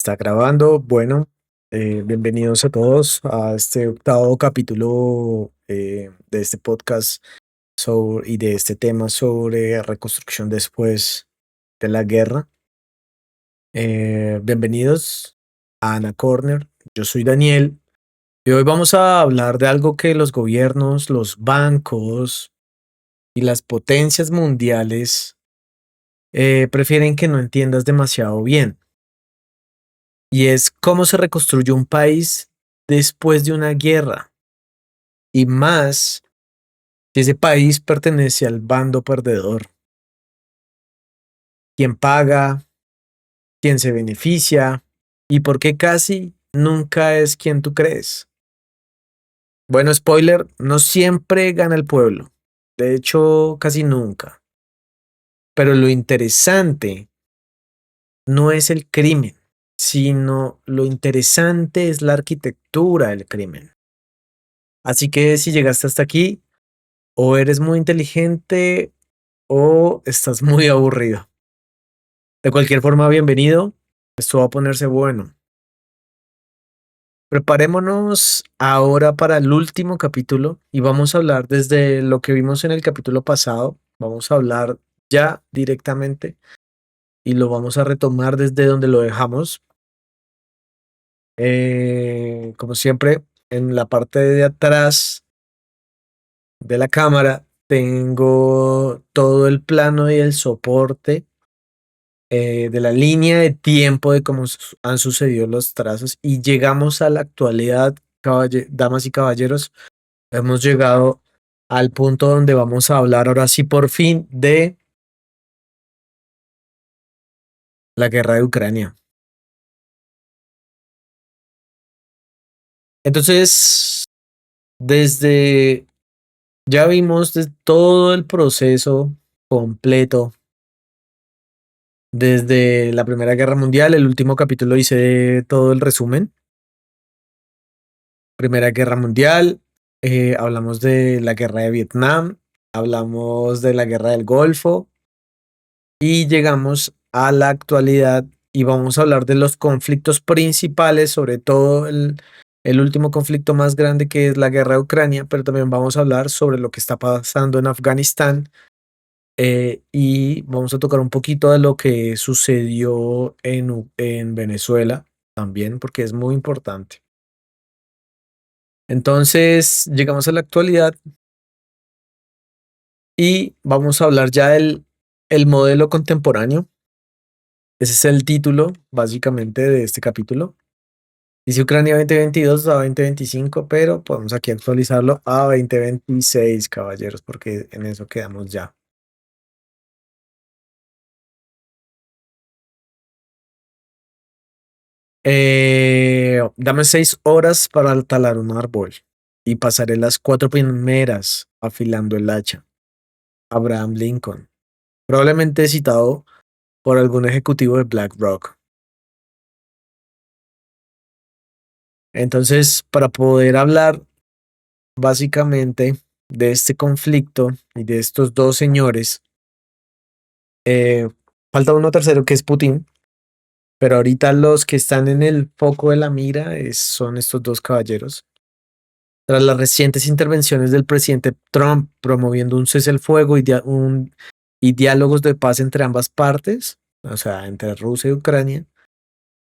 Está grabando. Bueno, bienvenidos a todos a este octavo capítulo de este podcast y de este tema sobre reconstrucción después de la guerra. Bienvenidos a Ana Corner. Yo soy Daniel y hoy vamos a hablar de algo que los gobiernos, los bancos y las potencias mundiales prefieren que no entiendas demasiado bien. Y es cómo se reconstruye un país después de una guerra, y más si ese país pertenece al bando perdedor. ¿Quién paga? ¿Quién se beneficia? ¿Y por qué casi nunca es quien tú crees? Bueno, spoiler, no siempre gana el pueblo. De hecho, casi nunca. Pero lo interesante no es el crimen, sino lo interesante es la arquitectura del crimen. Así que si llegaste hasta aquí, o eres muy inteligente o estás muy aburrido. De cualquier forma, bienvenido. Esto va a ponerse bueno. Preparémonos ahora para el último capítulo y vamos a hablar desde lo que vimos en el capítulo pasado. Vamos a hablar ya directamente y lo vamos a retomar desde donde lo dejamos. Como siempre, en la parte de atrás de la cámara tengo todo el plano y el soporte de la línea de tiempo de cómo han sucedido los trazos y llegamos a la actualidad, damas y caballeros, hemos llegado al punto donde vamos a hablar ahora sí por fin de la guerra de Ucrania. Entonces, desde, ya vimos todo el proceso completo, desde la Primera Guerra Mundial, el último capítulo hice todo el resumen. Primera Guerra Mundial, hablamos de la guerra de Vietnam, hablamos de la guerra del Golfo y llegamos a la actualidad y vamos a hablar de los conflictos principales, sobre todo el último conflicto más grande que es la guerra de Ucrania, pero también vamos a hablar sobre lo que está pasando en Afganistán y vamos a tocar un poquito de lo que sucedió en Venezuela también, porque es muy importante. Entonces, llegamos a la actualidad y vamos a hablar ya del el modelo contemporáneo. Ese es el título, básicamente, de este capítulo. Dice Ucrania 2022 a 2025, pero podemos aquí actualizarlo a 2026, caballeros, porque en eso quedamos ya. Dame 6 horas para talar un árbol y pasaré las 4 primeras afilando el hacha. Abraham Lincoln, probablemente citado por algún ejecutivo de BlackRock. Entonces, para poder hablar básicamente de este conflicto y de estos dos señores, eh, falta uno tercero que es Putin, pero ahorita los que están en el foco de la mira son estos dos caballeros. Tras las recientes intervenciones del presidente Trump promoviendo un cese al fuego y diálogos de paz entre ambas partes, o sea, entre Rusia y Ucrania,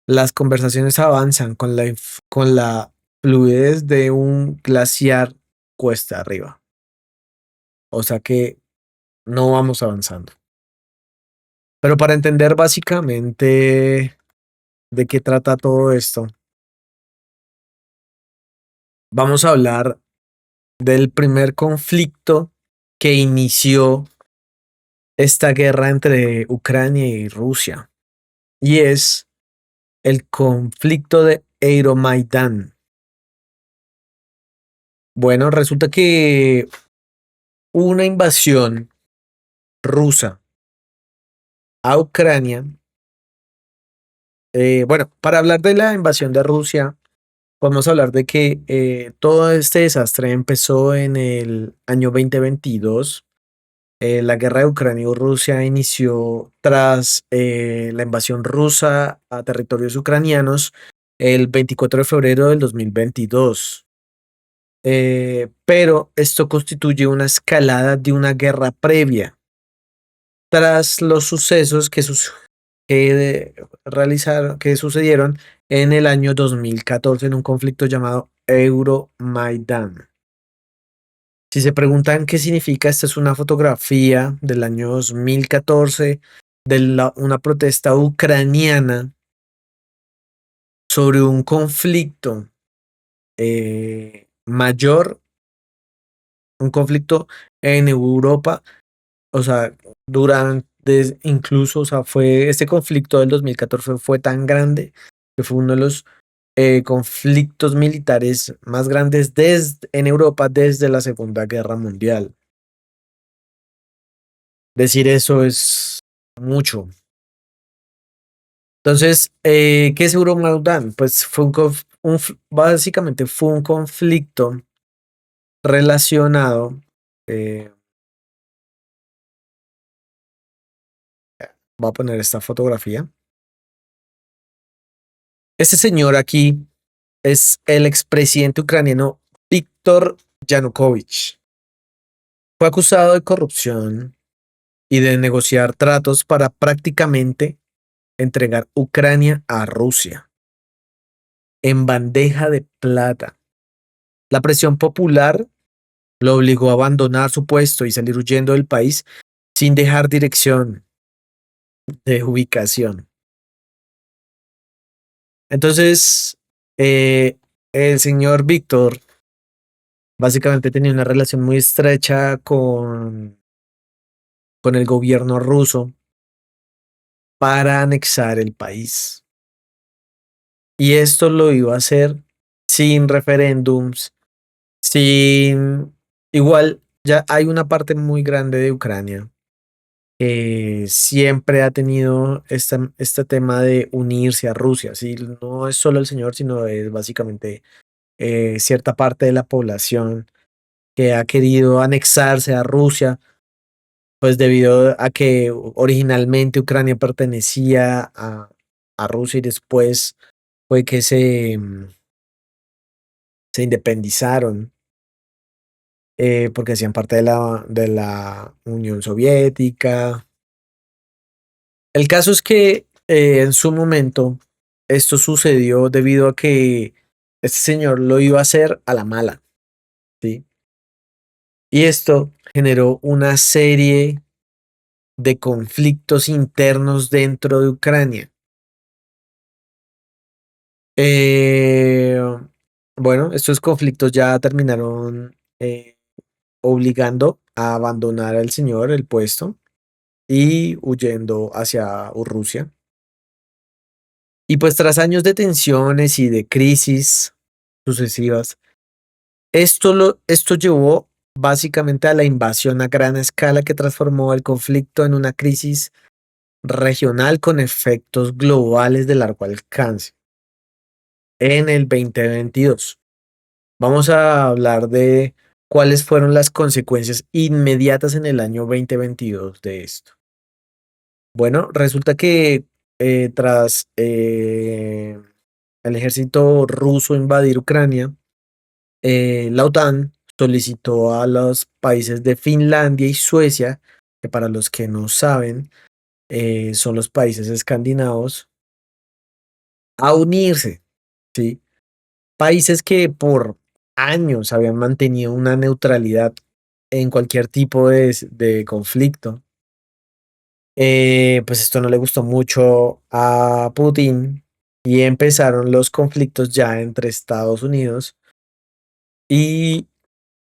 las conversaciones avanzan con la fluidez de un glaciar cuesta arriba. O sea que no vamos avanzando. Pero para entender básicamente de qué trata todo esto, vamos a hablar del primer conflicto que inició esta guerra entre Ucrania y Rusia. Y es el conflicto de Euromaidán. Bueno, resulta que una invasión rusa a Ucrania. Bueno, para hablar de la invasión de Rusia, podemos hablar de que todo este desastre empezó en el año 2022 La guerra de Ucrania y Rusia inició tras la invasión rusa a territorios ucranianos el 24 de febrero del 2022. Pero esto constituye una escalada de una guerra previa. Tras los sucesos que sucedieron en el año 2014 en un conflicto llamado Euromaidan. Si se preguntan qué significa, esta es una fotografía del año 2014 de una protesta ucraniana sobre un conflicto mayor, un conflicto en Europa, o sea, incluso, o sea, este conflicto del 2014 fue tan grande que fue uno de los conflictos militares más grandes en Europa desde la Segunda Guerra Mundial. Decir eso es mucho. Entonces, ¿qué es Euromaidan? Pues básicamente fue un conflicto relacionado, eh, voy a poner esta fotografía. Este señor aquí es el expresidente ucraniano Víctor Yanukovych. Fue acusado de corrupción y de negociar tratos para prácticamente entregar Ucrania a Rusia en bandeja de plata. La presión popular lo obligó a abandonar su puesto y salir huyendo del país sin dejar dirección de ubicación. Entonces, el señor Víctor básicamente tenía una relación muy estrecha con el gobierno ruso para anexar el país. Y esto lo iba a hacer sin referéndums, sin... Igual, ya hay una parte muy grande de Ucrania que siempre ha tenido este tema de unirse a Rusia. ¿Sí? No es solo el señor, sino es básicamente cierta parte de la población que ha querido anexarse a Rusia, pues debido a que originalmente Ucrania pertenecía a Rusia y después fue que se independizaron porque hacían parte de la Unión Soviética. El caso es que en su momento esto sucedió debido a que este señor lo iba a hacer a la mala, ¿sí? Y esto generó una serie de conflictos internos dentro de Ucrania. Eh, bueno, estos conflictos ya terminaron obligando a abandonar al señor el puesto y huyendo hacia Rusia. Y pues tras años de tensiones y de crisis sucesivas, esto llevó básicamente a la invasión a gran escala que transformó el conflicto en una crisis regional con efectos globales de largo alcance. En el 2022 vamos a hablar de cuáles fueron las consecuencias inmediatas en el año 2022 de esto. Bueno, resulta que tras el ejército ruso invadir Ucrania, la OTAN solicitó a los países de Finlandia y Suecia, que para los que no saben, son los países escandinavos, a unirse, ¿sí? Países que por años habían mantenido una neutralidad en cualquier tipo de conflicto. Pues esto no le gustó mucho a Putin y empezaron los conflictos ya entre Estados Unidos y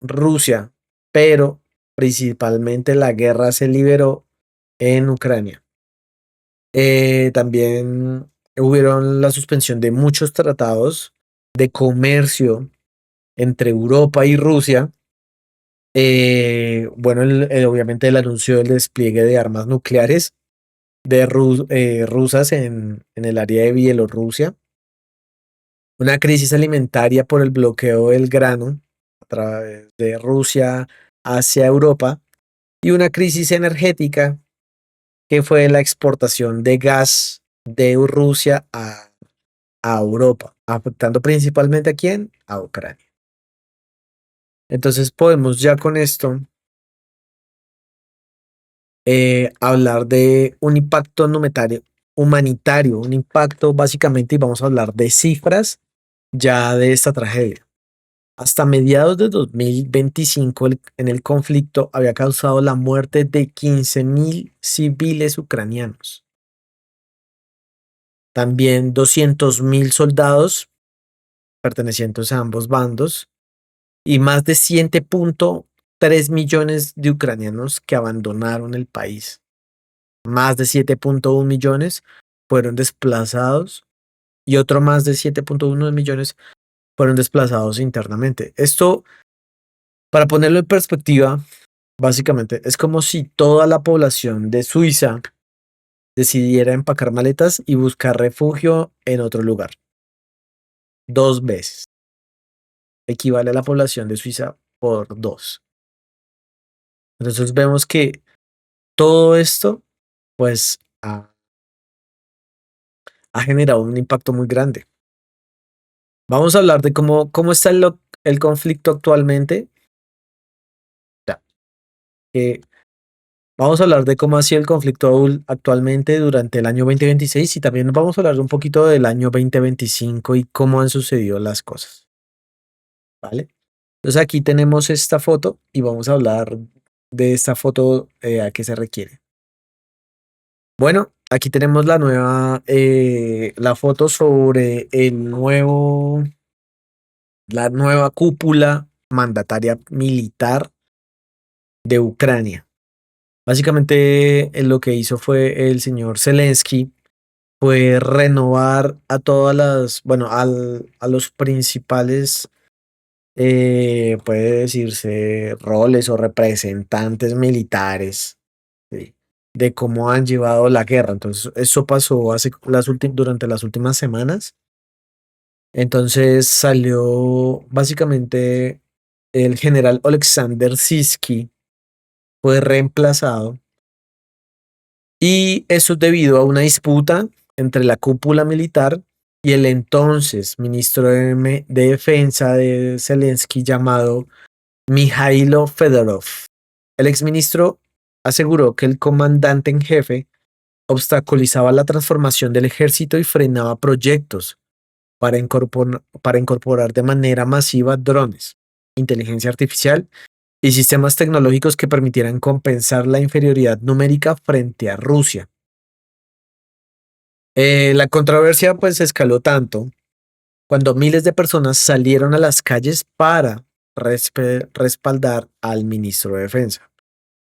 Rusia, pero principalmente la guerra se liberó en Ucrania. También hubieron la suspensión de muchos tratados de comercio entre Europa y Rusia. Bueno, obviamente el anuncio del despliegue de armas nucleares rusas en el área de Bielorrusia, una crisis alimentaria por el bloqueo del grano a través de Rusia hacia Europa y una crisis energética que fue la exportación de gas de Rusia a Europa, afectando principalmente a quién, a Ucrania. Entonces podemos ya con esto hablar de un impacto humanitario, un impacto básicamente, y vamos a hablar de cifras ya de esta tragedia. Hasta mediados de 2025, en el conflicto había causado la muerte de 15.000 civiles ucranianos. También 200.000 soldados pertenecientes a ambos bandos y más de 7.3 millones de ucranianos que abandonaron el país. Más de 7.1 millones fueron desplazados y otro más de 7.1 millones fueron desplazados internamente. Esto, para ponerlo en perspectiva, básicamente es como si toda la población de Suiza decidiera empacar maletas y buscar refugio en otro lugar. 2 veces. Equivale a la población de Suiza por 2. Entonces vemos que todo esto, pues, ha generado un impacto muy grande. Vamos a hablar de cómo está el conflicto actualmente. Ya, que vamos a hablar de cómo ha sido el conflicto actualmente durante el año 2026 y también vamos a hablar un poquito del año 2025 y cómo han sucedido las cosas, ¿vale? Entonces aquí tenemos esta foto y vamos a hablar de esta foto a qué se requiere. Bueno, aquí tenemos la foto sobre la nueva cúpula mandataria militar de Ucrania. Básicamente lo que hizo fue el señor Zelensky fue renovar a bueno, a los principales, puede decirse, roles o representantes militares, ¿sí? De cómo han llevado la guerra. Entonces, eso pasó durante las últimas semanas. Entonces salió básicamente el general Oleksandr Sisky, fue reemplazado. Y eso es debido a una disputa entre la cúpula militar y el entonces ministro de Defensa de Zelensky llamado Mikhailo Fedorov. El exministro aseguró que el comandante en jefe obstaculizaba la transformación del ejército y frenaba proyectos para incorporar de manera masiva drones, inteligencia artificial y sistemas tecnológicos que permitieran compensar la inferioridad numérica frente a Rusia. La controversia pues escaló tanto cuando miles de personas salieron a las calles para respaldar al ministro de Defensa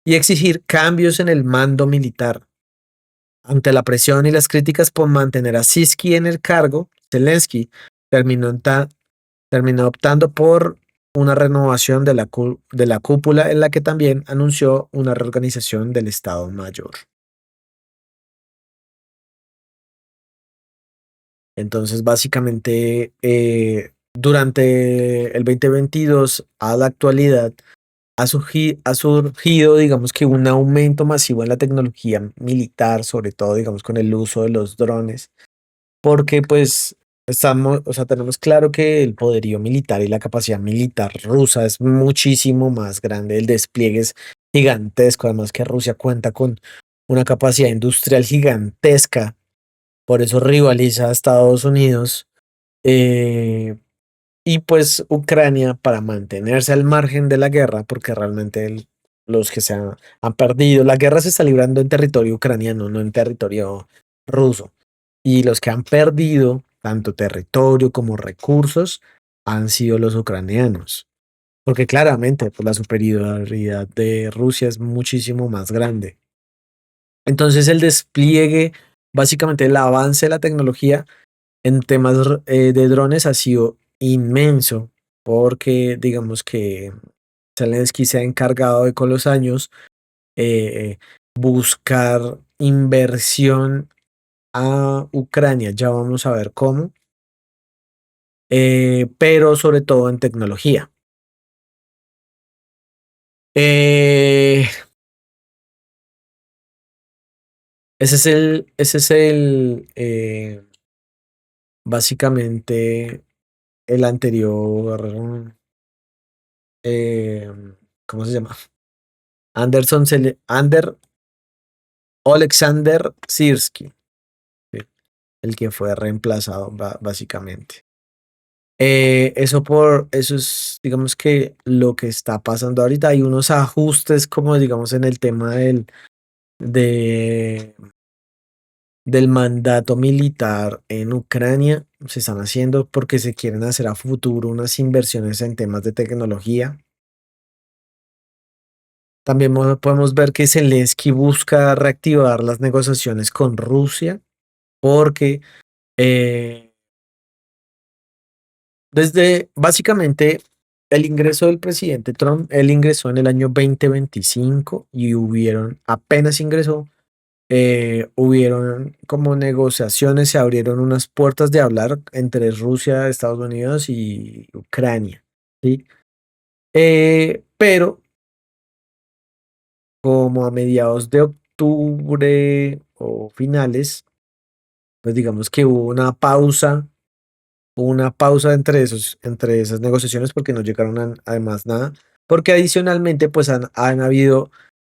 y exigir cambios en el mando militar. Ante la presión y las críticas por mantener a Sisky en el cargo, Zelensky terminó, terminó optando por una renovación de de la cúpula en la que también anunció una reorganización del Estado Mayor. Entonces, básicamente, durante el 2022 a la actualidad, ha surgido, digamos que un aumento masivo en la tecnología militar, sobre todo, digamos, con el uso de los drones, porque pues o sea, tenemos claro que el poderío militar y la capacidad militar rusa es muchísimo más grande, el despliegue es gigantesco, además que Rusia cuenta con una capacidad industrial gigantesca, por eso rivaliza a Estados Unidos. eh, y pues Ucrania, para mantenerse al margen de la guerra, porque realmente los que han perdido, la guerra se está librando en territorio ucraniano, no en territorio ruso. Y los que han perdido tanto territorio como recursos han sido los ucranianos. Porque claramente pues, la superioridad de Rusia es muchísimo más grande. Entonces el despliegue, básicamente el avance de la tecnología en temas de drones ha sido inmenso, porque digamos que Zelensky se ha encargado de con los años eh, buscar inversión a Ucrania, ya vamos a ver cómo, pero sobre todo en tecnología. Eh, Ese es básicamente el anterior, eh, ¿cómo se llama? Alexander Sirski, sí, el que fue reemplazado básicamente. Eso es, digamos que lo que está pasando ahorita. Hay unos ajustes, como digamos, en el tema de, del mandato militar en Ucrania. Se están haciendo porque se quieren hacer a futuro unas inversiones en temas de tecnología. También podemos ver que Zelensky busca reactivar las negociaciones con Rusia porque eh, desde básicamente el ingreso del presidente Trump, él ingresó en el año 2025 y apenas ingresó, hubieron como negociaciones, se abrieron unas puertas de hablar entre Rusia, Estados Unidos y Ucrania, ¿sí? Pero como a mediados de octubre o finales, pues digamos que hubo una pausa entre esas negociaciones porque no llegaron además nada, porque adicionalmente pues han habido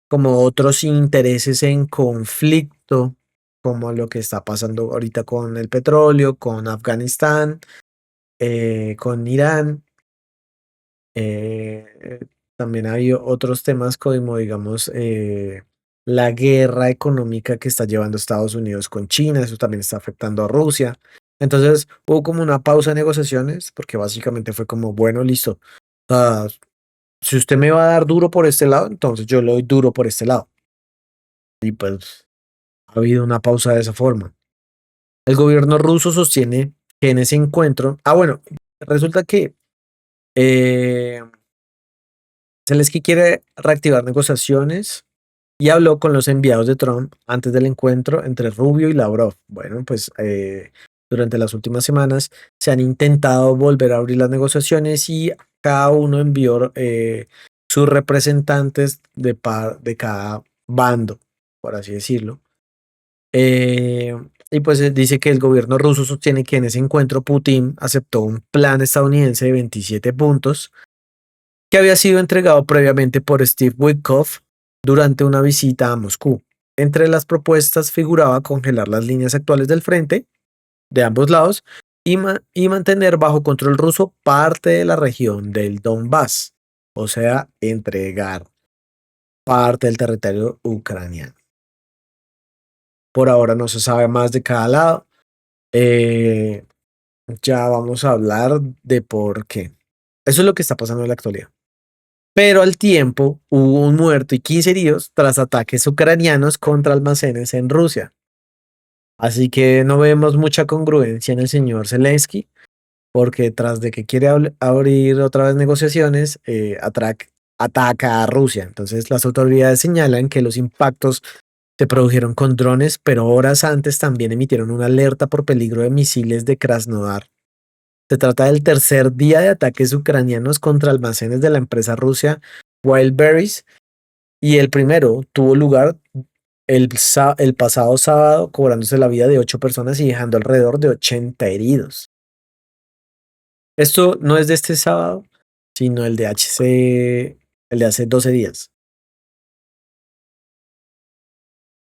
como otros intereses en conflicto, como lo que está pasando ahorita con el petróleo, con Afganistán, con Irán. eh, También ha habido otros temas como, digamos, la guerra económica que está llevando Estados Unidos con China, eso también está afectando a Rusia. Entonces hubo como una pausa de negociaciones, porque básicamente fue como, bueno, listo. Ah, si usted me va a dar duro por este lado, entonces yo le doy duro por este lado. Y pues ha habido una pausa de esa forma. El gobierno ruso sostiene que en ese encuentro, bueno, resulta que eh, Zelensky quiere reactivar negociaciones y habló con los enviados de Trump antes del encuentro entre Rubio y Lavrov. Bueno, pues durante las últimas semanas se han intentado volver a abrir las negociaciones y cada uno envió sus representantes de cada bando, por así decirlo. Eh, y pues dice que el gobierno ruso sostiene que en ese encuentro Putin aceptó un plan estadounidense de 27 puntos que había sido entregado previamente por Steve Witkoff durante una visita a Moscú. Entre las propuestas figuraba congelar las líneas actuales del frente de ambos lados y mantener bajo control ruso parte de la región del Donbass, o sea, entregar parte del territorio ucraniano. Por ahora no se sabe más de cada lado. Eh, ya vamos a hablar de por qué. Eso es lo que está pasando en la actualidad. Pero al tiempo hubo un muerto y 15 heridos tras ataques ucranianos contra almacenes en Rusia. Así que no vemos mucha congruencia en el señor Zelensky, porque tras de que quiere abrir otra vez negociaciones, ataca a Rusia. Entonces las autoridades señalan que los impactos se produjeron con drones, pero horas antes también emitieron una alerta por peligro de misiles de Krasnodar. Se trata del tercer día de ataques ucranianos contra almacenes de la empresa rusa Wildberries y el primero tuvo lugar el pasado sábado, cobrándose la vida de 8 personas y dejando alrededor de 80 heridos. Esto no es de este sábado, sino el de hace 12 días.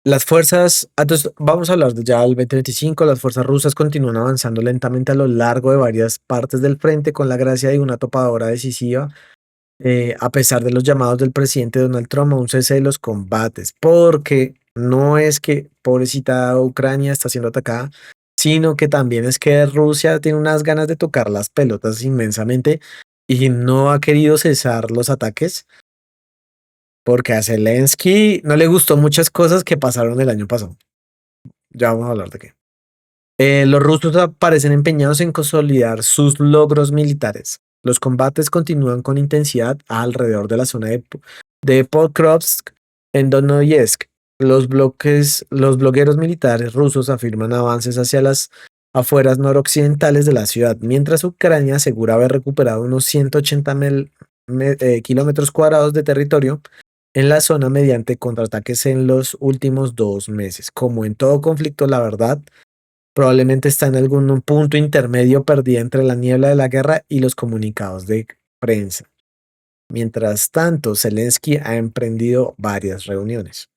Entonces vamos a hablar de ya del 2025. Las fuerzas rusas continúan avanzando lentamente a lo largo de varias partes del frente con la gracia de una topadora decisiva, a pesar de los llamados del presidente Donald Trump a un cese de los combates, porque no es que pobrecita Ucrania está siendo atacada, sino que también es que Rusia tiene unas ganas de tocar las pelotas inmensamente y no ha querido cesar los ataques, porque a Zelensky no le gustó muchas cosas que pasaron el año pasado. Ya vamos a hablar de qué. Los rusos parecen empeñados en consolidar sus logros militares. Los combates continúan con intensidad alrededor de la zona de Pokrovsk en Donoyevsk. Los blogueros militares rusos afirman avances hacia las afueras noroccidentales de la ciudad, mientras Ucrania asegura haber recuperado unos 180 kilómetros cuadrados de territorio en la zona mediante contraataques en los últimos 2 meses. Como en todo conflicto, la verdad, probablemente está en algún punto intermedio perdida entre la niebla de la guerra y los comunicados de prensa. Mientras tanto, Zelensky ha emprendido varias reuniones.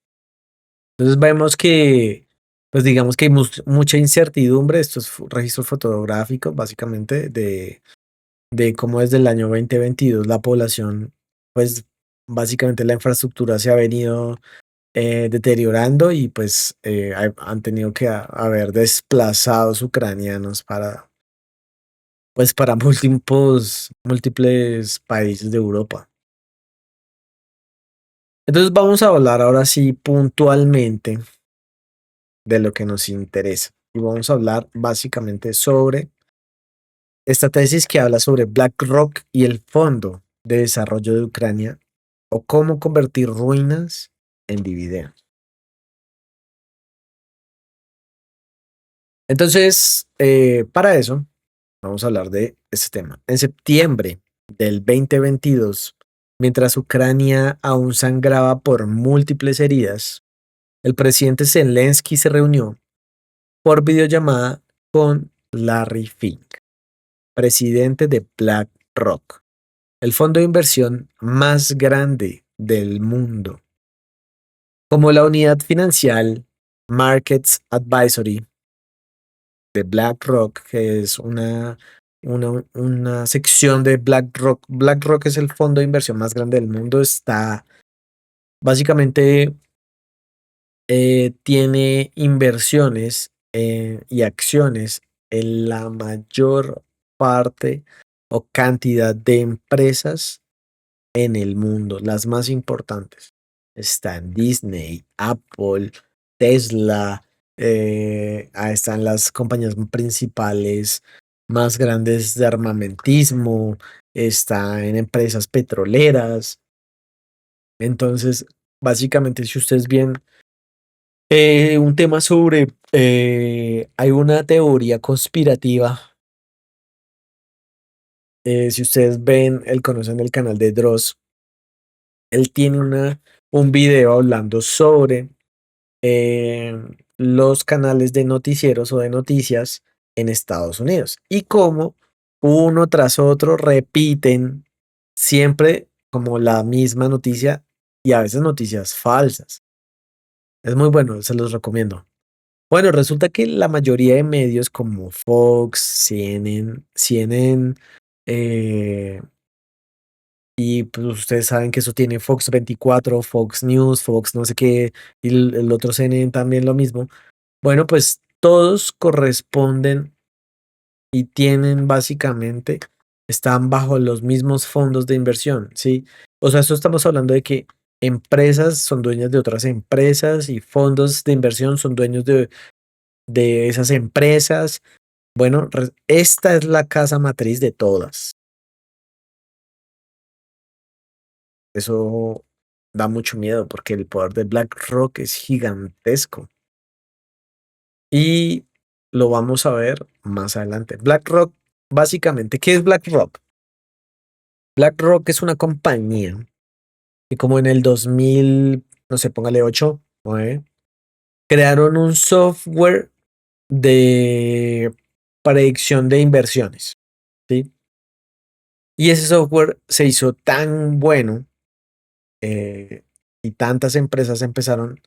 Entonces vemos que, pues digamos que hay mucha incertidumbre, estos registros fotográficos básicamente de cómo desde el año 2022 la población, pues básicamente la infraestructura se ha venido deteriorando y pues han tenido que haber desplazados ucranianos para, pues para múltiples países de Europa. Entonces vamos a hablar ahora sí puntualmente de lo que nos interesa. Y vamos a hablar básicamente sobre esta tesis que habla sobre BlackRock y el Fondo de Desarrollo de Ucrania o cómo convertir ruinas en dividendos. Entonces, para eso, vamos a hablar de este tema. En septiembre del 2022, mientras Ucrania aún sangraba por múltiples heridas, el presidente Zelensky se reunió por videollamada con Larry Fink, presidente de BlackRock, el fondo de inversión más grande del mundo. Como la unidad financiera Markets Advisory de BlackRock, que es una sección de BlackRock. BlackRock es el fondo de inversión más grande del mundo. Está básicamente tiene inversiones y acciones en la mayor parte o cantidad de empresas en el mundo, las más importantes. Están Disney, Apple, Tesla, ahí están las compañías principales más grandes de armamentismo, está en empresas petroleras. Entonces, básicamente, si ustedes ven un tema sobre, hay una teoría conspirativa. Si ustedes ven, conocen el canal de Dross, él tiene un video hablando sobre eh, los canales de noticieros o de noticias en Estados Unidos y cómo uno tras otro repiten siempre como la misma noticia y a veces noticias falsas. Es muy bueno, se los recomiendo. Bueno, resulta que la mayoría de medios como Fox, CNN, eh, y pues ustedes saben que eso tiene Fox 24, Fox News, Fox no sé qué, y el otro CNN también lo mismo. Bueno, pues todos corresponden y tienen básicamente, están bajo los mismos fondos de inversión, ¿sí? O sea, esto estamos hablando de que empresas son dueñas de otras empresas y fondos de inversión son dueños de esas empresas. Bueno, esta es la casa matriz de todas. Eso da mucho miedo porque el poder de BlackRock es gigantesco y lo vamos a ver más adelante. BlackRock, básicamente, ¿qué es BlackRock? BlackRock es una compañía que como en el 2000, no sé, póngale 8, 9, crearon un software de predicción de inversiones, ¿sí? Y ese software se hizo tan bueno eh, y tantas empresas empezaron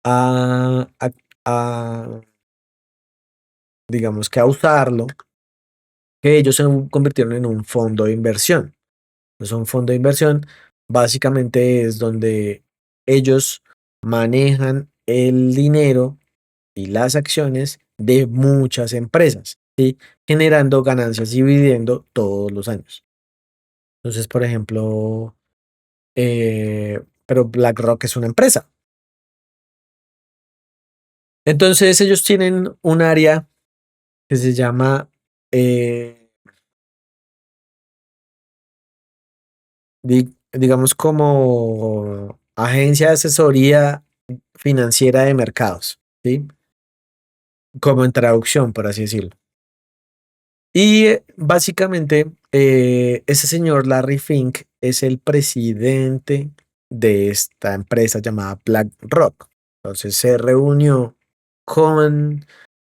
a, a, a, digamos que a usarlo, que ellos se convirtieron en un fondo de inversión. Es un fondo de inversión, básicamente es donde ellos manejan el dinero y las acciones de muchas empresas, ¿sí? Generando ganancias y dividendo todos los años. Entonces, por ejemplo, pero BlackRock es una empresa. Entonces, ellos tienen un área que se llama, eh, digamos, como agencia de asesoría financiera de mercados, ¿sí? Como en traducción, por así decirlo. Y básicamente, ese señor Larry Fink es el presidente de esta empresa llamada BlackRock. Entonces se reunió con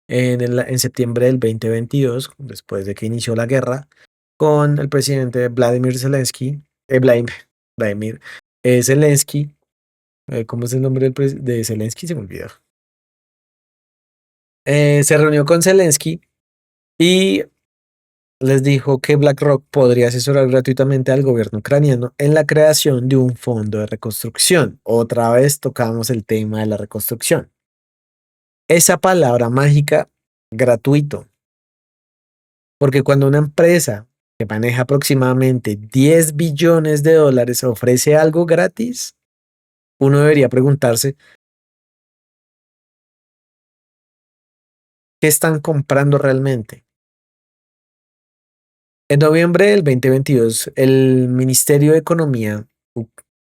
en septiembre del 2022, después de que inició la guerra, con el presidente Vladimir Zelensky, Vladimir Zelensky. ¿Cómo es el nombre de Zelensky? Se me olvidó. Se reunió con Zelensky y les dijo que BlackRock podría asesorar gratuitamente al gobierno ucraniano en la creación de un fondo de reconstrucción. Otra vez tocamos el tema de la reconstrucción. Esa palabra mágica, gratuito, porque cuando una empresa que maneja aproximadamente 10 billones de dólares ofrece algo gratis, uno debería preguntarse qué están comprando realmente. En noviembre del 2022, el Ministerio de Economía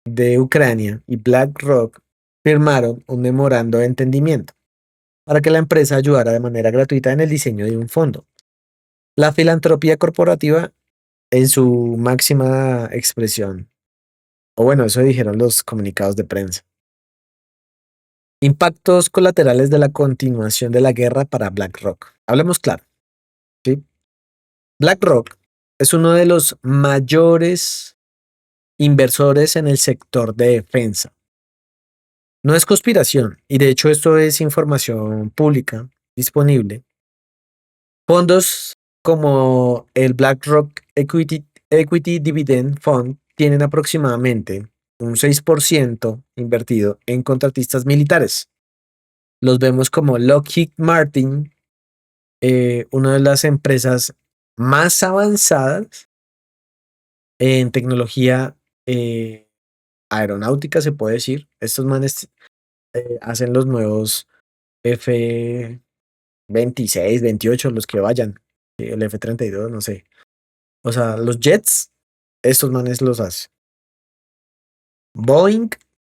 de Ucrania y BlackRock firmaron un memorando de entendimiento para que la empresa ayudara de manera gratuita en el diseño de un fondo. La filantropía corporativa en su máxima expresión. O bueno, eso dijeron los comunicados de prensa. Impactos colaterales de la continuación de la guerra para BlackRock. Hablemos claro, ¿sí? BlackRock es uno de los mayores inversores en el sector de defensa. No es conspiración, y de hecho esto es información pública disponible. Fondos como el BlackRock Equity Dividend Fund tienen aproximadamente un 6% invertido en contratistas militares. Los vemos como Lockheed Martin, una de las empresas más avanzadas en tecnología aeronáutica, se puede decir. Estos manes hacen los nuevos F-26, 28, los que vayan, el F-32, no sé. O sea, los jets, estos manes los hacen. Boeing,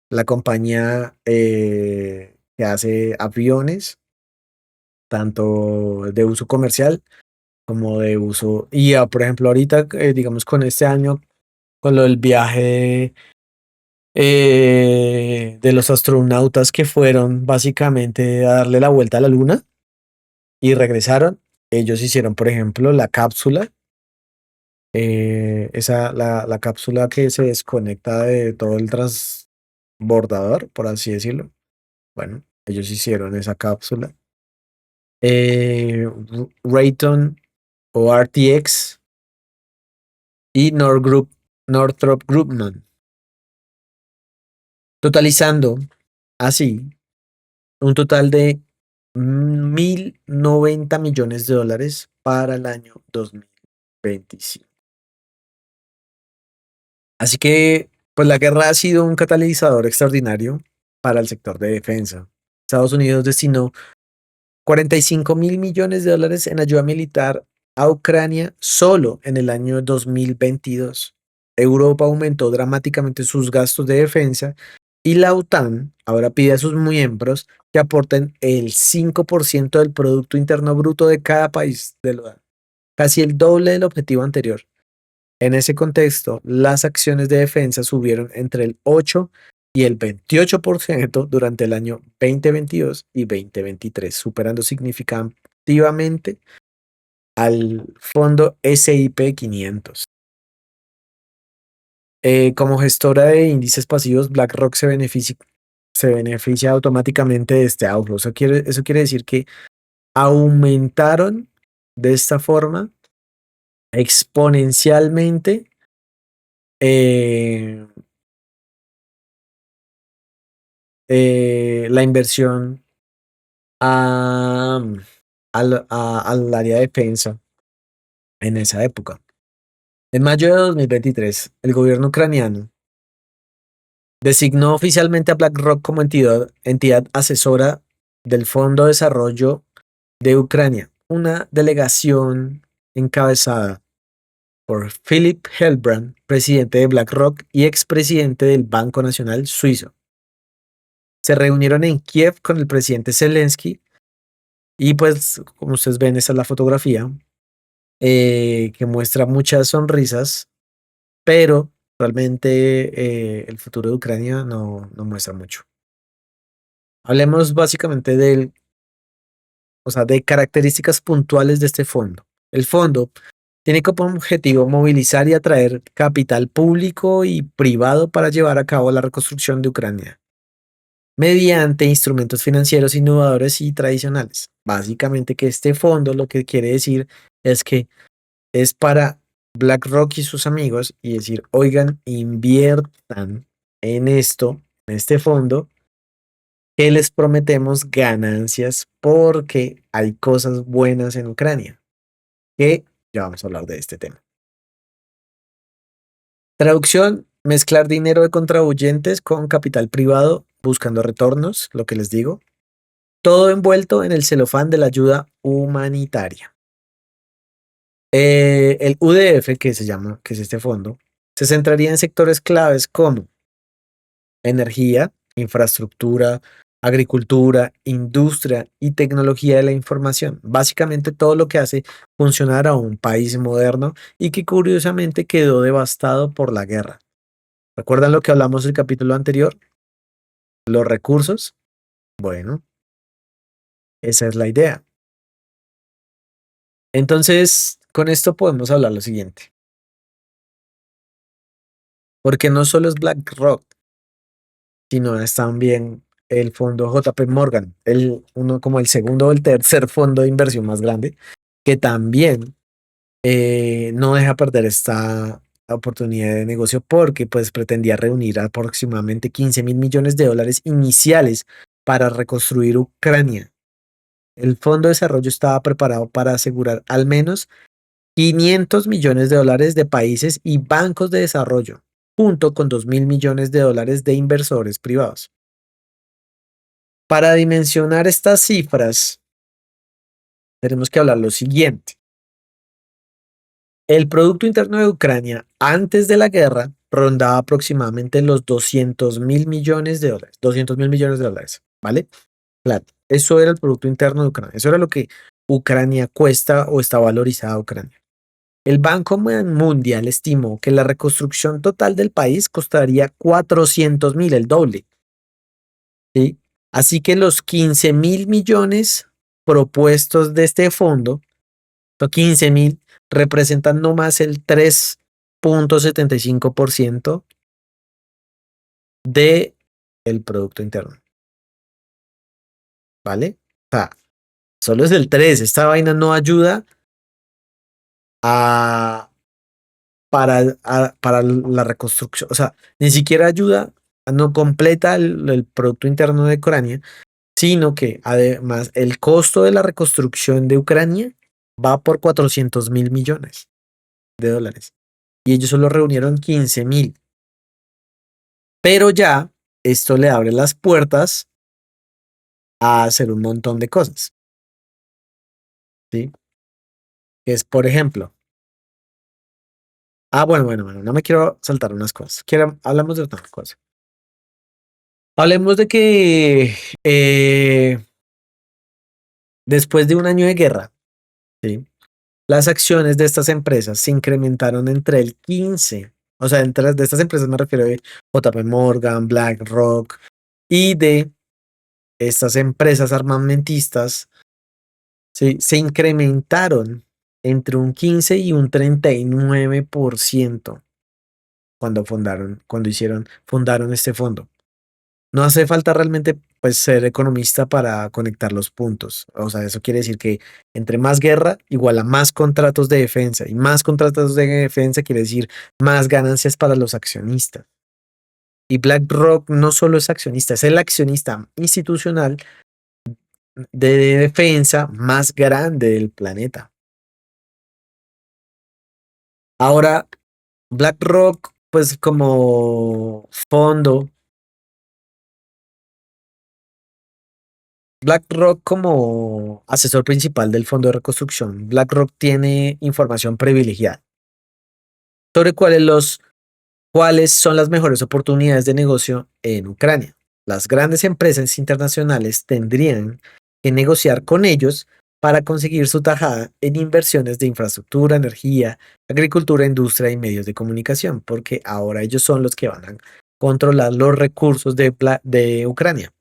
la compañía que hace aviones, tanto de uso comercial como de uso. Y por ejemplo, ahorita, digamos, con este año, con lo del viaje de los astronautas que fueron básicamente a darle la vuelta a la luna y regresaron, ellos hicieron, por ejemplo, la cápsula. La cápsula que se desconecta de todo el transbordador, por así decirlo. Bueno, ellos hicieron esa cápsula. Raytheon o RTX y Northrop Grumman, totalizando así un total de 1.090 millones de dólares para el año 2025. Así que, pues la guerra ha sido un catalizador extraordinario para el sector de defensa. Estados Unidos destinó 45.000 millones de dólares en ayuda militar a Ucrania solo en el año 2022. Europa aumentó dramáticamente sus gastos de defensa y la OTAN ahora pide a sus miembros que aporten el 5% del Producto Interno Bruto de cada país de la OTAN, casi el doble del objetivo anterior. En ese contexto, las acciones de defensa subieron entre el 8 y el 28% durante el año 2022 y 2023, superando significativamente al fondo S&P 500. Como gestora de índices pasivos, BlackRock se beneficia automáticamente de este outflow. Eso quiere decir que aumentaron de esta forma exponencialmente eh, la inversión a, al área de defensa en esa época. En mayo de 2023, el gobierno ucraniano designó oficialmente a BlackRock como entidad asesora del Fondo de Desarrollo de Ucrania, una delegación encabezada por Philip Helbrand, presidente de BlackRock y expresidente del Banco Nacional Suizo. Se reunieron en Kiev con el presidente Zelensky y pues, como ustedes ven, esta es la fotografía que muestra muchas sonrisas, pero realmente el futuro de Ucrania no muestra mucho. Hablemos básicamente o sea, de características puntuales de este fondo. El fondo tiene como objetivo movilizar y atraer capital público y privado para llevar a cabo la reconstrucción de Ucrania mediante instrumentos financieros innovadores y tradicionales. Básicamente que este fondo lo que quiere decir es que es para BlackRock y sus amigos y decir, oigan, inviertan en esto, en este fondo, que les prometemos ganancias porque hay cosas buenas en Ucrania, que ya vamos a hablar de este tema. Traducción, mezclar dinero de contribuyentes con capital privado buscando retornos, lo que les digo, todo envuelto en el celofán de la ayuda humanitaria. El UDF, que se llama, que es este fondo, se centraría en sectores claves como energía, infraestructura, agricultura, industria y tecnología de la información. Básicamente todo lo que hace funcionar a un país moderno y que curiosamente quedó devastado por la guerra. ¿Recuerdan lo que hablamos en el capítulo anterior? Los recursos. Bueno, esa es la idea. Entonces, con esto podemos hablar lo siguiente. Porque no solo es BlackRock, sino es también el fondo JP Morgan, uno como el segundo o el tercer fondo de inversión más grande, que también no deja perder esta oportunidad de negocio porque pues pretendía reunir aproximadamente 15.000 millones de dólares iniciales para reconstruir Ucrania. El Fondo de Desarrollo estaba preparado para asegurar al menos 500 millones de dólares de países y bancos de desarrollo, junto con 2.000 millones de dólares de inversores privados. Para dimensionar estas cifras, tenemos que hablar lo siguiente. El Producto Interno de Ucrania antes de la guerra rondaba aproximadamente los 200.000 millones de dólares. 200.000 millones de dólares, ¿vale? Claro, eso era el Producto Interno de Ucrania. Eso era lo que Ucrania cuesta o está valorizada Ucrania. El Banco Mundial estimó que la reconstrucción total del país costaría 400.000, el doble. ¿Sí? Así que los 15.000 millones propuestos de este fondo, 15.000, representan no más el 3,75% de el Producto Interno. ¿Vale? O sea, solo es el 3. Esta vaina no ayuda a, para la reconstrucción. O sea, ni siquiera ayuda, no completa el Producto Interno de Ucrania, sino que además el costo de la reconstrucción de Ucrania va por 400.000 millones de dólares. Y ellos solo reunieron 15.000. Pero ya esto le abre las puertas a hacer un montón de cosas. ¿Sí? Que es, por ejemplo, bueno, no me quiero saltar unas cosas. Hablamos de otra cosa. Hablemos de que después de un año de guerra, ¿sí? Las acciones de estas empresas se incrementaron entre el 15, o sea, de estas empresas me refiero a JP Morgan, BlackRock y de estas empresas armamentistas, ¿sí? Se incrementaron entre un 15 y un 39% cuando fundaron este fondo. No hace falta realmente pues ser economista para conectar los puntos. O sea, eso quiere decir que entre más guerra igual a más contratos de defensa y más contratos de defensa quiere decir más ganancias para los accionistas. Y BlackRock no solo es accionista, es el accionista institucional de defensa más grande del planeta. Ahora, BlackRock, pues como fondo, BlackRock como asesor principal del Fondo de Reconstrucción, BlackRock tiene información privilegiada sobre cuáles son las mejores oportunidades de negocio en Ucrania. Las grandes empresas internacionales tendrían que negociar con ellos para conseguir su tajada en inversiones de infraestructura, energía, agricultura, industria y medios de comunicación, porque ahora ellos son los que van a controlar los recursos de Ucrania.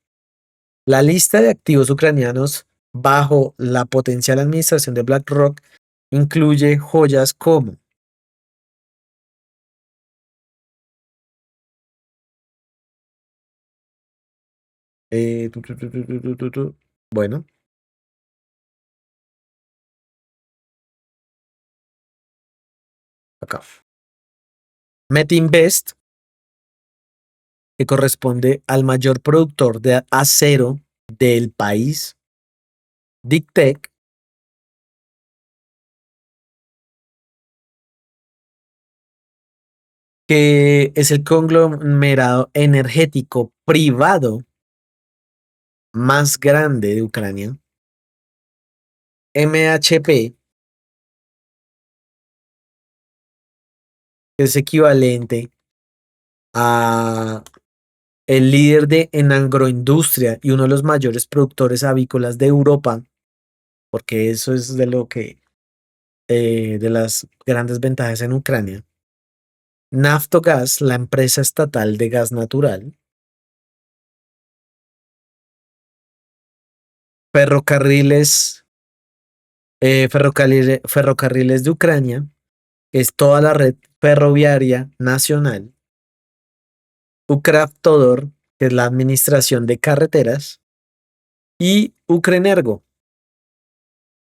La lista de activos ucranianos bajo la potencial administración de BlackRock incluye joyas como bueno, acá. Metinvest, que corresponde al mayor productor de acero del país. Dictec, que es el conglomerado energético privado más grande de Ucrania. MHP, que es equivalente a el líder en agroindustria y uno de los mayores productores avícolas de Europa, porque eso es de lo que, de las grandes ventajas en Ucrania. Naftogaz, la empresa estatal de gas natural. Ferrocarriles, ferrocarriles de Ucrania, que es toda la red ferroviaria nacional. Ukravtodor, que es la administración de carreteras. Y Ukrenergo,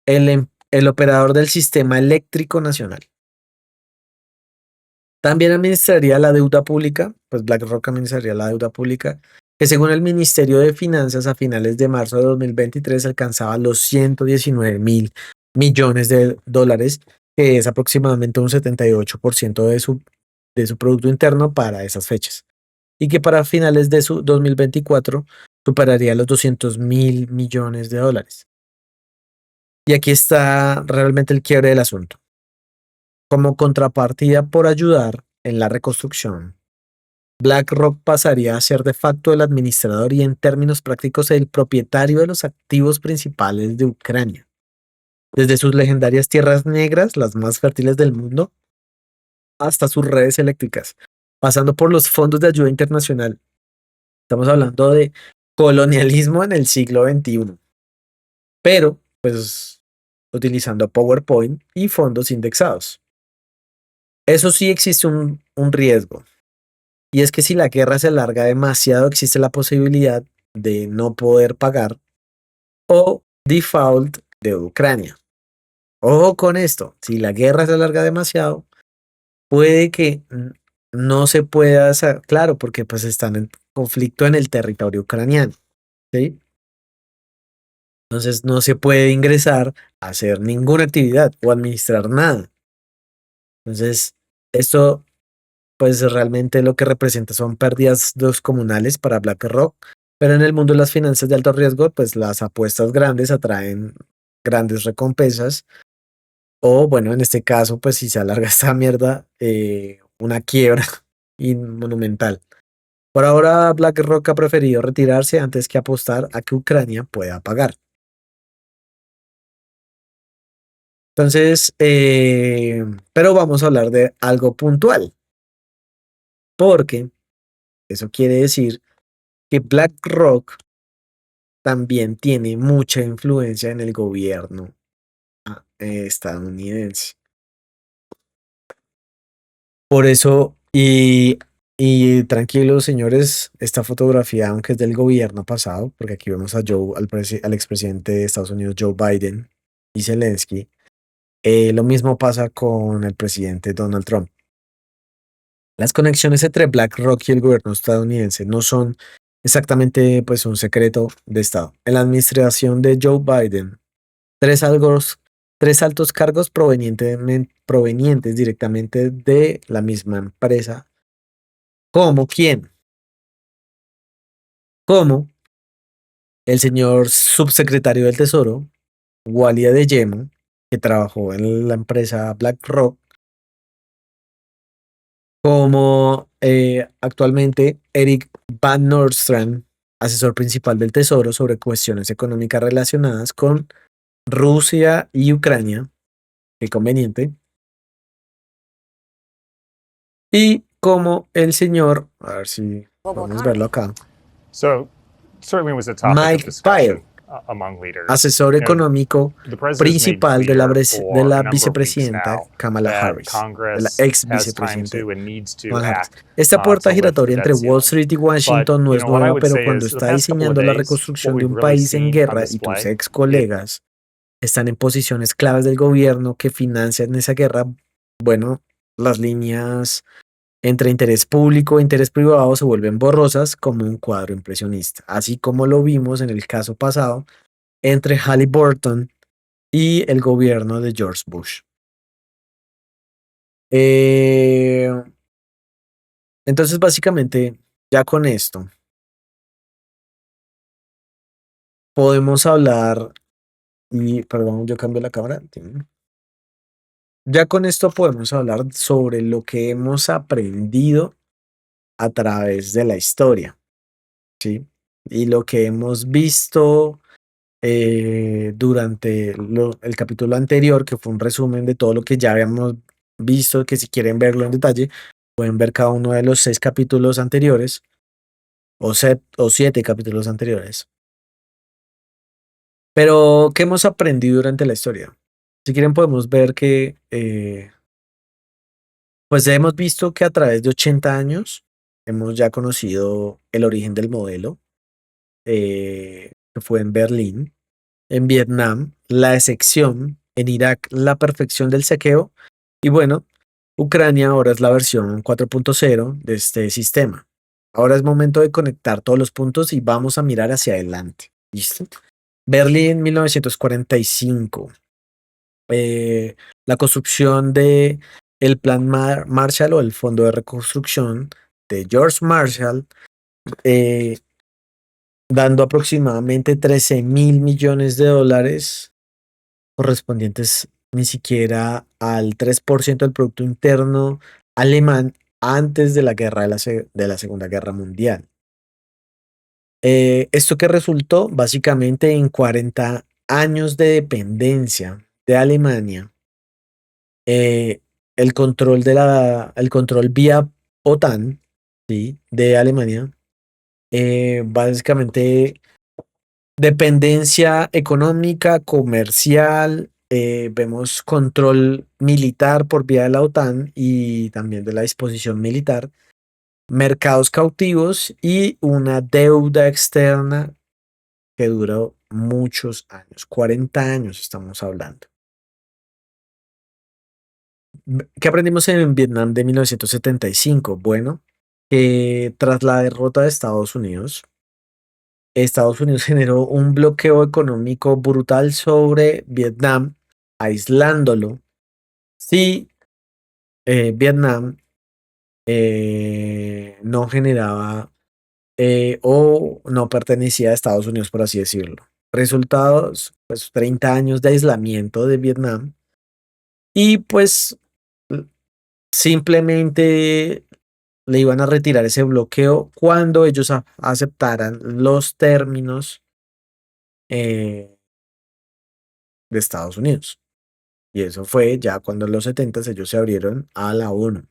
el operador del sistema eléctrico nacional. También administraría la deuda pública, pues BlackRock administraría la deuda pública, que según el Ministerio de Finanzas a finales de marzo de 2023 alcanzaba los 119.000 millones de dólares, que es aproximadamente un 78% de su Producto Interno para esas fechas, y que para finales de su 2024 superaría los 200.000 millones de dólares. Y aquí está realmente el quiebre del asunto. Como contrapartida por ayudar en la reconstrucción, BlackRock pasaría a ser de facto el administrador y en términos prácticos el propietario de los activos principales de Ucrania, desde sus legendarias tierras negras, las más fértiles del mundo, hasta sus redes eléctricas, pasando por los fondos de ayuda internacional. Estamos hablando de colonialismo en el siglo XXI, pero pues utilizando PowerPoint y fondos indexados. Eso sí existe un riesgo, y es que si la guerra se alarga demasiado, existe la posibilidad de no poder pagar o default de Ucrania. Ojo con esto, si la guerra se alarga demasiado, puede que no se pueda hacer, claro, porque pues están en conflicto en el territorio ucraniano, ¿sí? Entonces no se puede ingresar a hacer ninguna actividad o administrar nada. Entonces, esto pues realmente lo que representa son pérdidas descomunales para BlackRock, pero en el mundo de las finanzas de alto riesgo, pues las apuestas grandes atraen grandes recompensas, o bueno, en este caso, pues si se alarga esta mierda, una quiebra monumental. Por ahora, BlackRock ha preferido retirarse antes que apostar a que Ucrania pueda pagar. Entonces, pero vamos a hablar de algo puntual, porque eso quiere decir que BlackRock también tiene mucha influencia en el gobierno estadounidense. Por eso, y tranquilos, señores, esta fotografía, aunque es del gobierno pasado, porque aquí vemos a al expresidente de Estados Unidos, Joe Biden y Zelensky, lo mismo pasa con el presidente Donald Trump. Las conexiones entre BlackRock y el gobierno estadounidense no son exactamente pues un secreto de Estado. En la administración de Joe Biden, tres altos cargos provenientes directamente de la misma empresa. ¿Como quién? Como el señor subsecretario del Tesoro, Walia de Yemo, que trabajó en la empresa BlackRock, como actualmente Eric Van Nordstrand, asesor principal del Tesoro sobre cuestiones económicas relacionadas con Rusia y Ucrania. Qué conveniente. Y como el señor, a ver si podemos verlo acá, So, certainly was a topic of Mike discussion Pyle, among leaders. asesor económico The president has made principal de la, clear de for a la number of weeks vicepresidenta now Kamala that Harris, de la Congress ex has time vicepresidenta to and needs to Kamala Harris. act Esta puerta to lift the giratoria debt entre Wall ceiling. Street y But, Washington no es what I nueva, would pero say cuando is the está past couple of diseñando la days, what reconstrucción de we've un really país en seen on guerra y tus display ex colegas están en posiciones claves del gobierno que financian esa guerra, bueno, las líneas entre interés público e interés privado se vuelven borrosas como un cuadro impresionista, así como lo vimos en el caso pasado entre Halliburton y el gobierno de George Bush. Entonces, básicamente, ya con esto, podemos hablar, y perdón, yo cambio la cámara. Ya con esto podemos hablar sobre lo que hemos aprendido a través de la historia, ¿sí? Y lo que hemos visto durante el capítulo anterior, que fue un resumen de todo lo que ya habíamos visto, que si quieren verlo en detalle, pueden ver cada uno de los 6 capítulos anteriores o 7 capítulos anteriores. Pero, ¿qué hemos aprendido durante la historia? Si quieren podemos ver que, pues hemos visto que a través de 80 años hemos ya conocido el origen del modelo, que fue en Berlín, en Vietnam, la excepción, en Irak, la perfección del saqueo, y bueno, Ucrania ahora es la versión 4.0 de este sistema. Ahora es momento de conectar todos los puntos y vamos a mirar hacia adelante. ¿Listo? Berlín 1945. La construcción de el Plan Marshall o el Fondo de Reconstrucción de George Marshall, eh, dando aproximadamente 13.000 millones de dólares correspondientes ni siquiera al 3% del Producto Interno alemán antes de la guerra de la Segunda Guerra Mundial. Esto que resultó básicamente en 40 años de dependencia de Alemania, eh, el control vía OTAN, ¿sí? De Alemania, básicamente dependencia económica, comercial, vemos control militar por vía de la OTAN y también de la disposición militar, mercados cautivos y una deuda externa que duró muchos años, 40 años estamos hablando. ¿Qué aprendimos en Vietnam de 1975? Bueno, que tras la derrota de Estados Unidos generó un bloqueo económico brutal sobre Vietnam, aislándolo. Si Vietnam no generaba o no pertenecía a Estados Unidos, por así decirlo. Resultados, pues 30 años de aislamiento de Vietnam y pues simplemente le iban a retirar ese bloqueo cuando ellos aceptaran los términos eh, de Estados Unidos. Y eso fue ya cuando en los 70 ellos se abrieron a la ONU.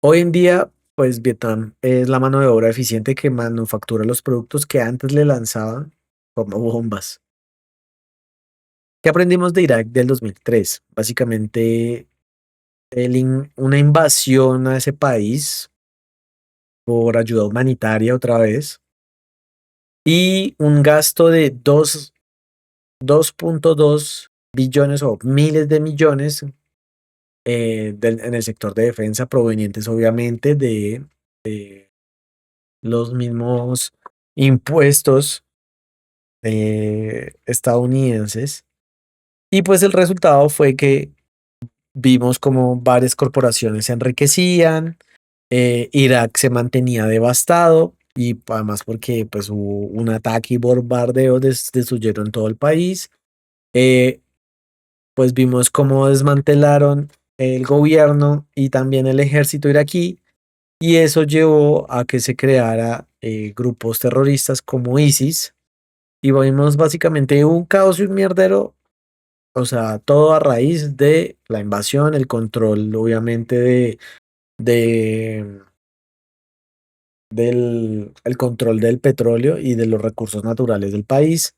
Hoy en día, pues Vietnam es la mano de obra eficiente que manufactura los productos que antes le lanzaban como bombas. ¿Qué aprendimos de Irak del 2003? Básicamente, una invasión a ese país por ayuda humanitaria otra vez y un gasto de 2.2 billones o miles de millones en el sector de defensa provenientes obviamente de los mismos impuestos estadounidenses. Y pues el resultado fue que vimos como varias corporaciones se enriquecían, Irak se mantenía devastado y además porque pues hubo un ataque y bombardeo destruyeron todo el país. Eh, pues vimos cómo desmantelaron el gobierno y también el ejército iraquí y eso llevó a que se creara grupos terroristas como ISIS y vimos básicamente un caos y un mierdero, o sea, todo a raíz de la invasión, el control, obviamente, de del el control del petróleo y de los recursos naturales del país.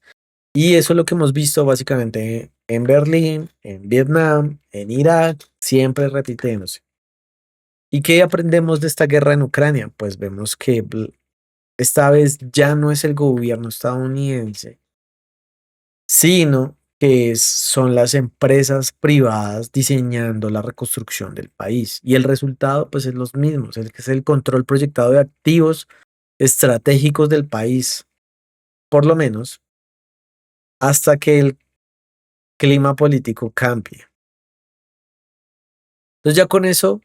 Y eso es lo que hemos visto básicamente en Berlín, en Vietnam, en Irak, siempre repitiéndose. ¿Y qué aprendemos de esta guerra en Ucrania? Pues vemos que esta vez ya no es el gobierno estadounidense, sino que son las empresas privadas diseñando la reconstrucción del país. Y el resultado, pues, es los mismos, que es el control proyectado de activos estratégicos del país, por lo menos, hasta que el clima político cambie. Entonces ya con eso,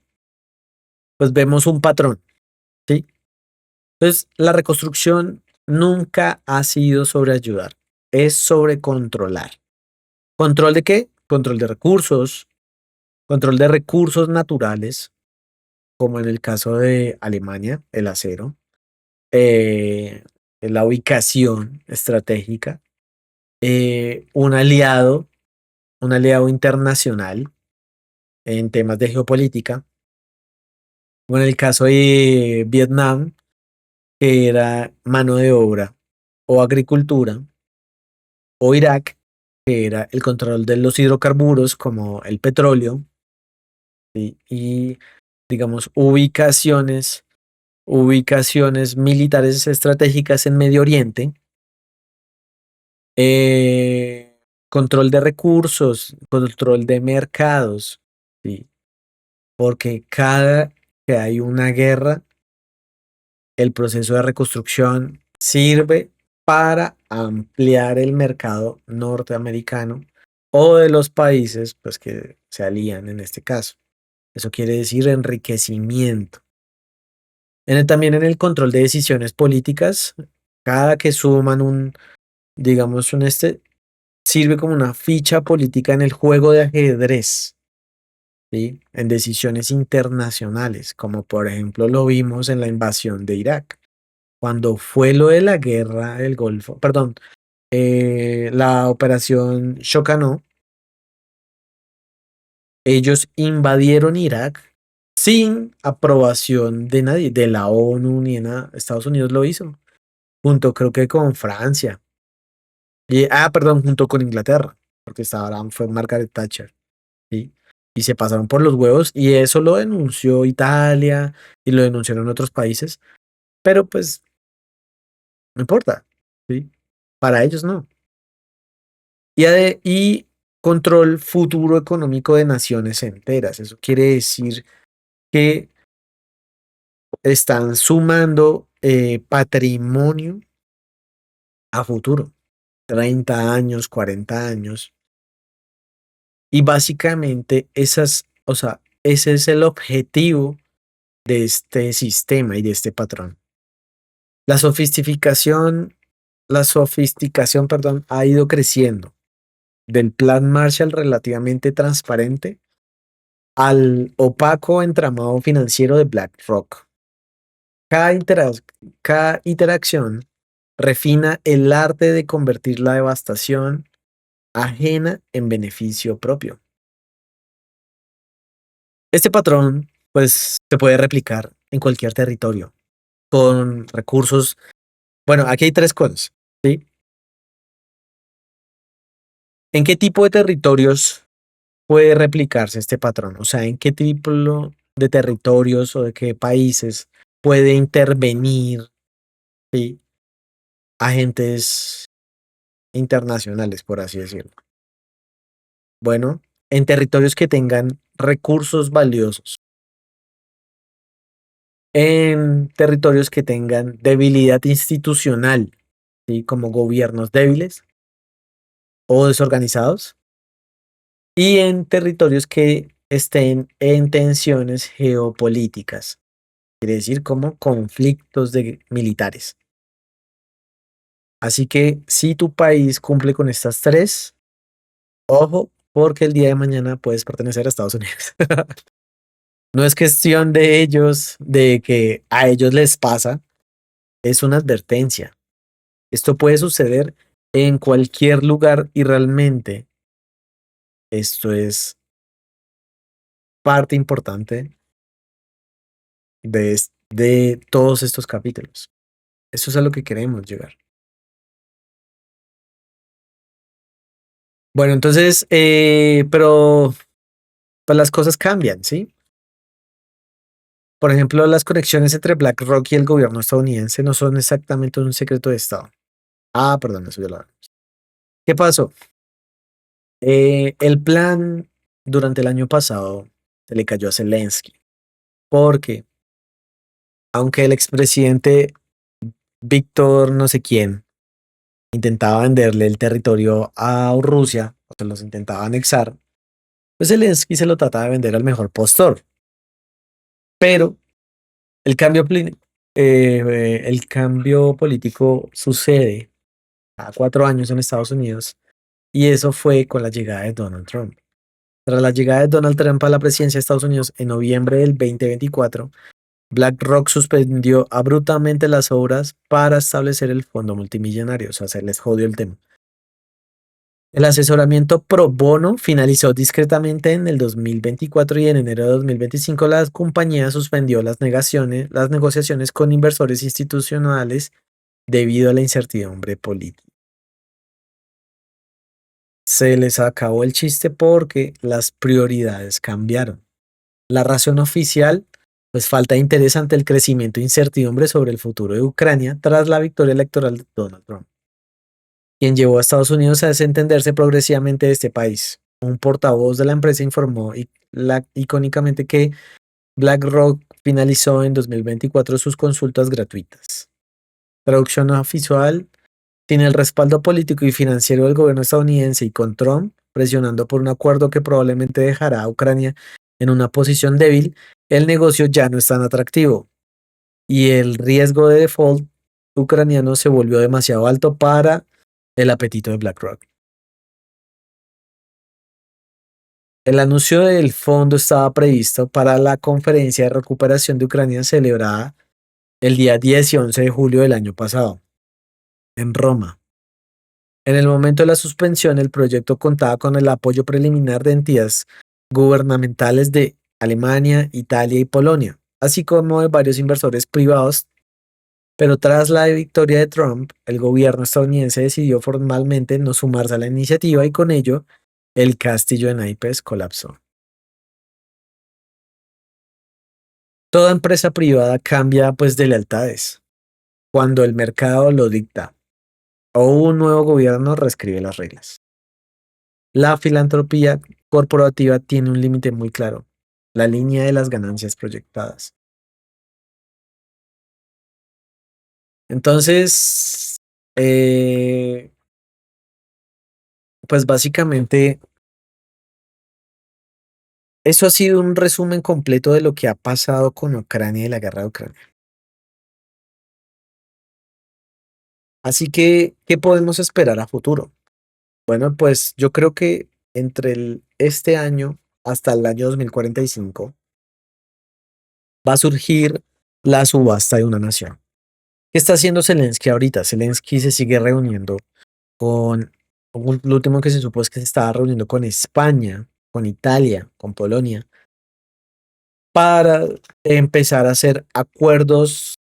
pues vemos un patrón, ¿sí? Entonces, la reconstrucción nunca ha sido sobre ayudar, es sobre controlar. ¿Control de qué? Control de recursos naturales, como en el caso de Alemania, el acero, eh, la ubicación estratégica, un un aliado internacional en temas de geopolítica, o en el caso de Vietnam, que era mano de obra o agricultura, o Irak, que era el control de los hidrocarburos como el petróleo, ¿sí? Y digamos ubicaciones militares estratégicas en Medio Oriente, control de recursos, control de mercados, ¿sí? Porque cada que hay una guerra, el proceso de reconstrucción sirve para ampliar el mercado norteamericano o de los países pues, que se alían en este caso. Eso quiere decir enriquecimiento. También en el control de decisiones políticas, cada que suman digamos, sirve como una ficha política en el juego de ajedrez, ¿sí? En decisiones internacionales, como por ejemplo lo vimos en la invasión de Irak. Cuando fue lo de la guerra del Golfo, perdón, la operación Shokanó, ellos invadieron Irak sin aprobación de nadie, de la ONU ni de nada. Estados Unidos lo hizo, junto creo que con Francia. Perdón, junto con Inglaterra, porque fue Margaret Thatcher, ¿sí? Y se pasaron por los huevos y eso lo denunció Italia y lo denunciaron otros países, pero pues no importa, ¿sí? Para ellos no. Y control futuro económico de naciones enteras. Eso quiere decir que están sumando patrimonio a futuro, 30 años, 40 años. Y básicamente o sea, ese es el objetivo de este sistema y de este patrón. La sofisticación, perdón, ha ido creciendo del plan Marshall relativamente transparente al opaco entramado financiero de BlackRock. Cada interacción refina el arte de convertir la devastación ajena en beneficio propio. Este patrón, pues, se puede replicar en cualquier territorio con recursos. Bueno, aquí hay tres cosas, ¿sí? ¿En qué tipo de territorios puede replicarse este patrón? O sea, ¿en qué tipo de territorios o de qué países puede intervenir, ¿sí? Agentes internacionales, por así decirlo? Bueno, en territorios que tengan recursos valiosos, en territorios que tengan debilidad institucional, ¿sí? Como gobiernos débiles o desorganizados, y en territorios que estén en tensiones geopolíticas, quiere decir como conflictos militares. Así que si tu país cumple con estas tres, ojo, porque el día de mañana puedes pertenecer a Estados Unidos. No es cuestión de ellos, de que a ellos les pasa, es una advertencia. Esto puede suceder en cualquier lugar y realmente esto es parte importante de todos estos capítulos. Eso es a lo que queremos llegar. Bueno, entonces, pero pues las cosas cambian, ¿sí? Por ejemplo, las conexiones entre BlackRock y el gobierno estadounidense no son exactamente un secreto de Estado. Ah, perdón, eso ya lo hablamos. ¿Qué pasó? El plan durante el año pasado se le cayó a Zelensky porque, aunque el expresidente Víctor no sé quién intentaba venderle el territorio a Rusia, o se los intentaba anexar, pues Zelensky se lo trataba de vender al mejor postor. Pero el el cambio político sucede a 4 años en Estados Unidos y eso fue con la llegada de Donald Trump. Tras la llegada de Donald Trump a la presidencia de Estados Unidos en noviembre del 2024, BlackRock suspendió abruptamente las obras para establecer el fondo multimillonario, o sea, se les jodió el tema. El asesoramiento pro bono finalizó discretamente en el 2024 y en enero de 2025 la compañía suspendió las negociaciones con inversores institucionales debido a la incertidumbre política. Se les acabó el chiste porque las prioridades cambiaron. La razón oficial, pues falta de interés ante el crecimiento e incertidumbre sobre el futuro de Ucrania tras la victoria electoral de Donald Trump, quien llevó a Estados Unidos a desentenderse progresivamente de este país. Un portavoz de la empresa informó icónicamente que BlackRock finalizó en 2024 sus consultas gratuitas. Traducción oficial: sin el respaldo político y financiero del gobierno estadounidense y con Trump presionando por un acuerdo que probablemente dejará a Ucrania en una posición débil, el negocio ya no es tan atractivo y el riesgo de default ucraniano se volvió demasiado alto para el apetito de BlackRock. El anuncio del fondo estaba previsto para la conferencia de recuperación de Ucrania celebrada el día 10 y 11 de julio del año pasado, en Roma. En el momento de la suspensión, el proyecto contaba con el apoyo preliminar de entidades gubernamentales de Alemania, Italia y Polonia, así como de varios inversores privados, pero tras la victoria de Trump, el gobierno estadounidense decidió formalmente no sumarse a la iniciativa y con ello, el castillo de naipes colapsó. Toda empresa privada cambia pues de lealtades cuando el mercado lo dicta o un nuevo gobierno reescribe las reglas. La filantropía corporativa tiene un límite muy claro: la línea de las ganancias proyectadas. Entonces, pues básicamente, eso ha sido un resumen completo de lo que ha pasado con Ucrania y la guerra de Ucrania. Así que, ¿qué podemos esperar a futuro? Bueno, pues yo creo que este año hasta el año 2045 va a surgir la subasta de una nación. ¿Qué está haciendo Zelensky ahorita? Zelensky se sigue reuniendo lo último que se supo es que se estaba reuniendo con España, con Italia, con Polonia, para empezar a hacer acuerdos,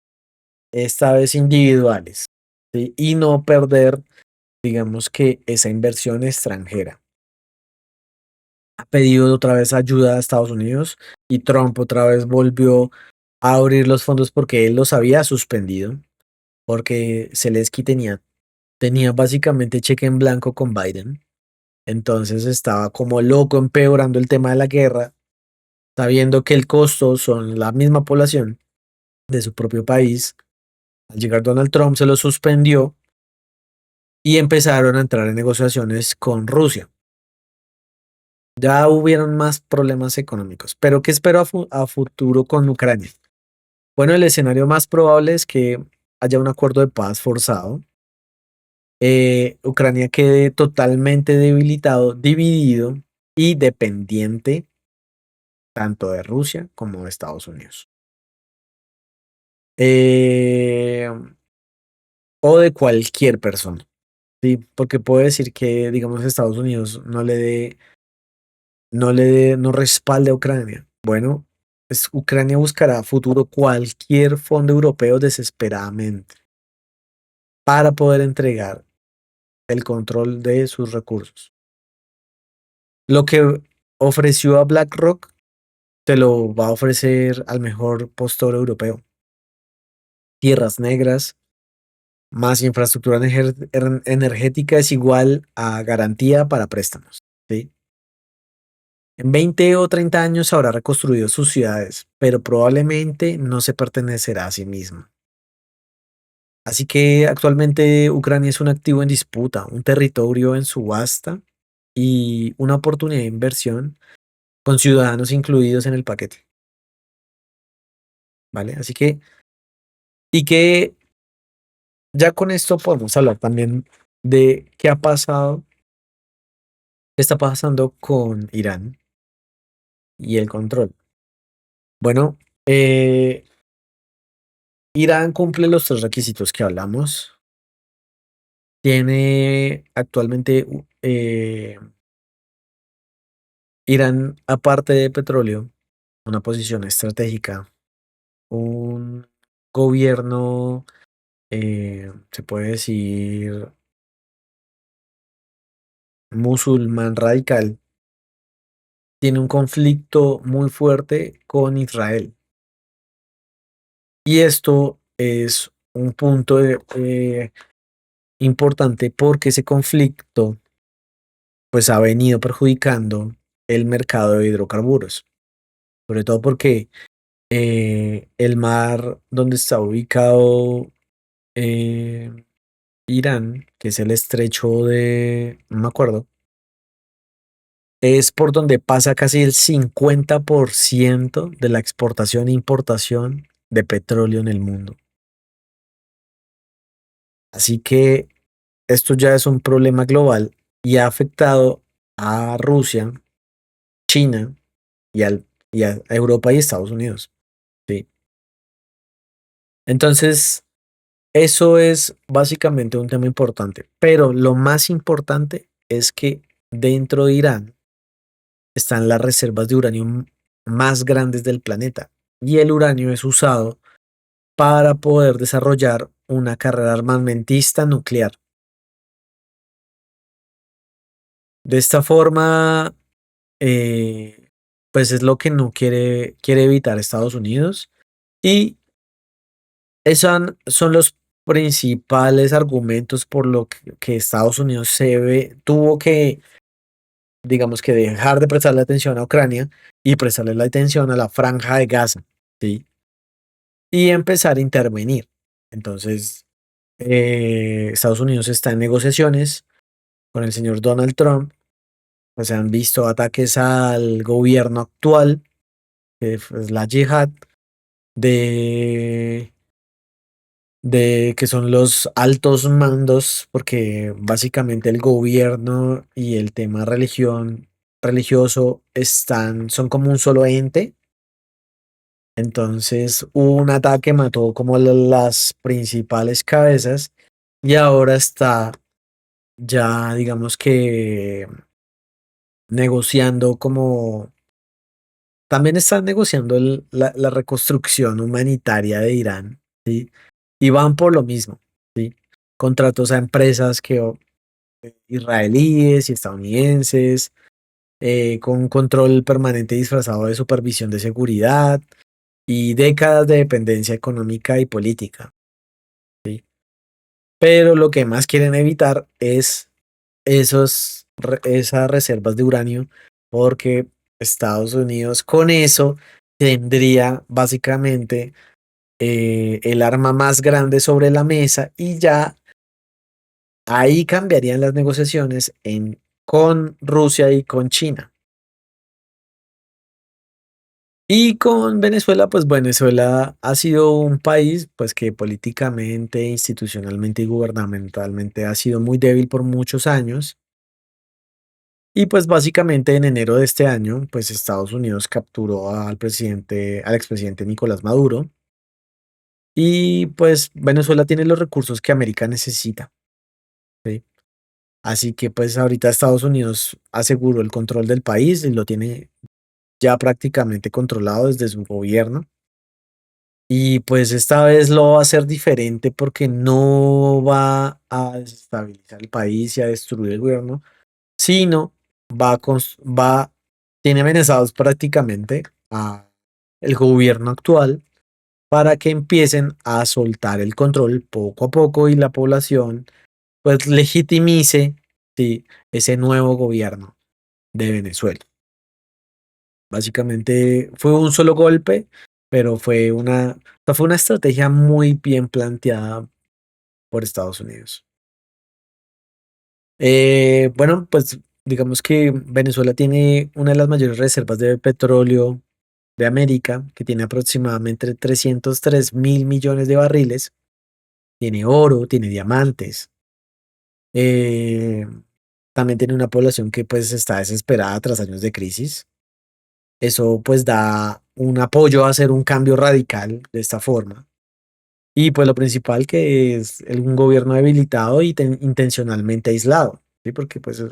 esta vez individuales, ¿sí? Y no perder, digamos que, esa inversión extranjera. Ha pedido otra vez ayuda a Estados Unidos y Trump otra vez volvió a abrir los fondos porque él los había suspendido, porque Zelensky tenía básicamente cheque en blanco con Biden. Entonces estaba como loco empeorando el tema de la guerra, sabiendo que el costo son la misma población de su propio país. Al llegar Donald Trump se lo suspendió y empezaron a entrar en negociaciones con Rusia. Ya hubieron más problemas económicos, pero ¿qué espero a futuro con Ucrania? Bueno, el escenario más probable es que haya un acuerdo de paz forzado. Ucrania quede totalmente debilitado, dividido y dependiente tanto de Rusia como de Estados Unidos. Eh, o de cualquier persona. Sí, porque puedo decir que, digamos, Estados Unidos no respalde a Ucrania. Bueno, pues Ucrania buscará a futuro cualquier fondo europeo desesperadamente para poder entregar el control de sus recursos. Lo que ofreció a BlackRock te lo va a ofrecer al mejor postor europeo. Tierras negras, más infraestructura energética es igual a garantía para préstamos. ¿Sí? En 20 o 30 años habrá reconstruido sus ciudades, pero probablemente no se pertenecerá a sí mismo. Así que actualmente Ucrania es un activo en disputa, un territorio en subasta y una oportunidad de inversión con ciudadanos incluidos en el paquete. ¿Vale? Así que, y que ya con esto podemos hablar también de qué ha pasado, qué está pasando con Irán y el control. Bueno, Irán cumple los tres requisitos que hablamos. Tiene actualmente Irán, aparte de petróleo, una posición estratégica, un gobierno, se puede decir, musulmán radical, tiene un conflicto muy fuerte con Israel. Y esto es un punto importante porque ese conflicto pues ha venido perjudicando el mercado de hidrocarburos, sobre todo porque el mar donde está ubicado eh, Irán, que es el estrecho de, no me acuerdo, es por donde pasa casi el 50% de la exportación e importación de petróleo en el mundo. Así que esto ya es un problema global y ha afectado a Rusia, China y a Europa y Estados Unidos. ¿Sí? Entonces, eso es básicamente un tema importante. Pero lo más importante es que dentro de Irán están las reservas de uranio más grandes del planeta. Y el uranio es usado para poder desarrollar una carrera armamentista nuclear. De esta forma, pues es lo que no quiere evitar Estados Unidos. Y esos son los principales argumentos por lo que Estados Unidos tuvo que, digamos que dejar de prestarle atención a Ucrania y prestarle la atención a la franja de Gaza, ¿sí? Y empezar a intervenir. Entonces, Estados Unidos está en negociaciones con el señor Donald Trump, pues se han visto ataques al gobierno actual, que es la yihad, de que son los altos mandos, porque básicamente el gobierno y el tema religioso son como un solo ente. Entonces hubo un ataque, mató como las principales cabezas y ahora está ya, digamos que negociando como, también están negociando la reconstrucción humanitaria de Irán, ¿sí? Y van por lo mismo, ¿sí? Contratos a empresas israelíes y estadounidenses, con control permanente disfrazado de supervisión de seguridad y décadas de dependencia económica y política, ¿sí? Pero lo que más quieren evitar es esas reservas de uranio, porque Estados Unidos con eso tendría básicamente el arma más grande sobre la mesa y ya ahí cambiarían las negociaciones con Rusia y con China. Y con Venezuela, pues Venezuela ha sido un país pues que políticamente, institucionalmente y gubernamentalmente ha sido muy débil por muchos años. Y pues básicamente en enero de este año, pues Estados Unidos capturó al expresidente Nicolás Maduro. Y pues Venezuela tiene los recursos que América necesita, ¿sí? Así que pues ahorita Estados Unidos aseguró el control del país y lo tiene ya prácticamente controlado desde su gobierno. Y pues esta vez lo va a hacer diferente porque no va a desestabilizar el país y a destruir el gobierno, sino tiene amenazados prácticamente a el gobierno actual para que empiecen a soltar el control poco a poco y la población pues legitimice, sí, ese nuevo gobierno de Venezuela. Básicamente fue un solo golpe, pero fue una estrategia muy bien planteada por Estados Unidos. Bueno, pues digamos que Venezuela tiene una de las mayores reservas de petróleo de América, que tiene aproximadamente 303.000 millones de barriles. Tiene oro, tiene diamantes. eh, También tiene una población que pues está desesperada tras años de crisis. Eso pues da un apoyo a hacer un cambio radical de esta forma. Y pues lo principal que es un gobierno debilitado y intencionalmente aislado, ¿sí? Porque pues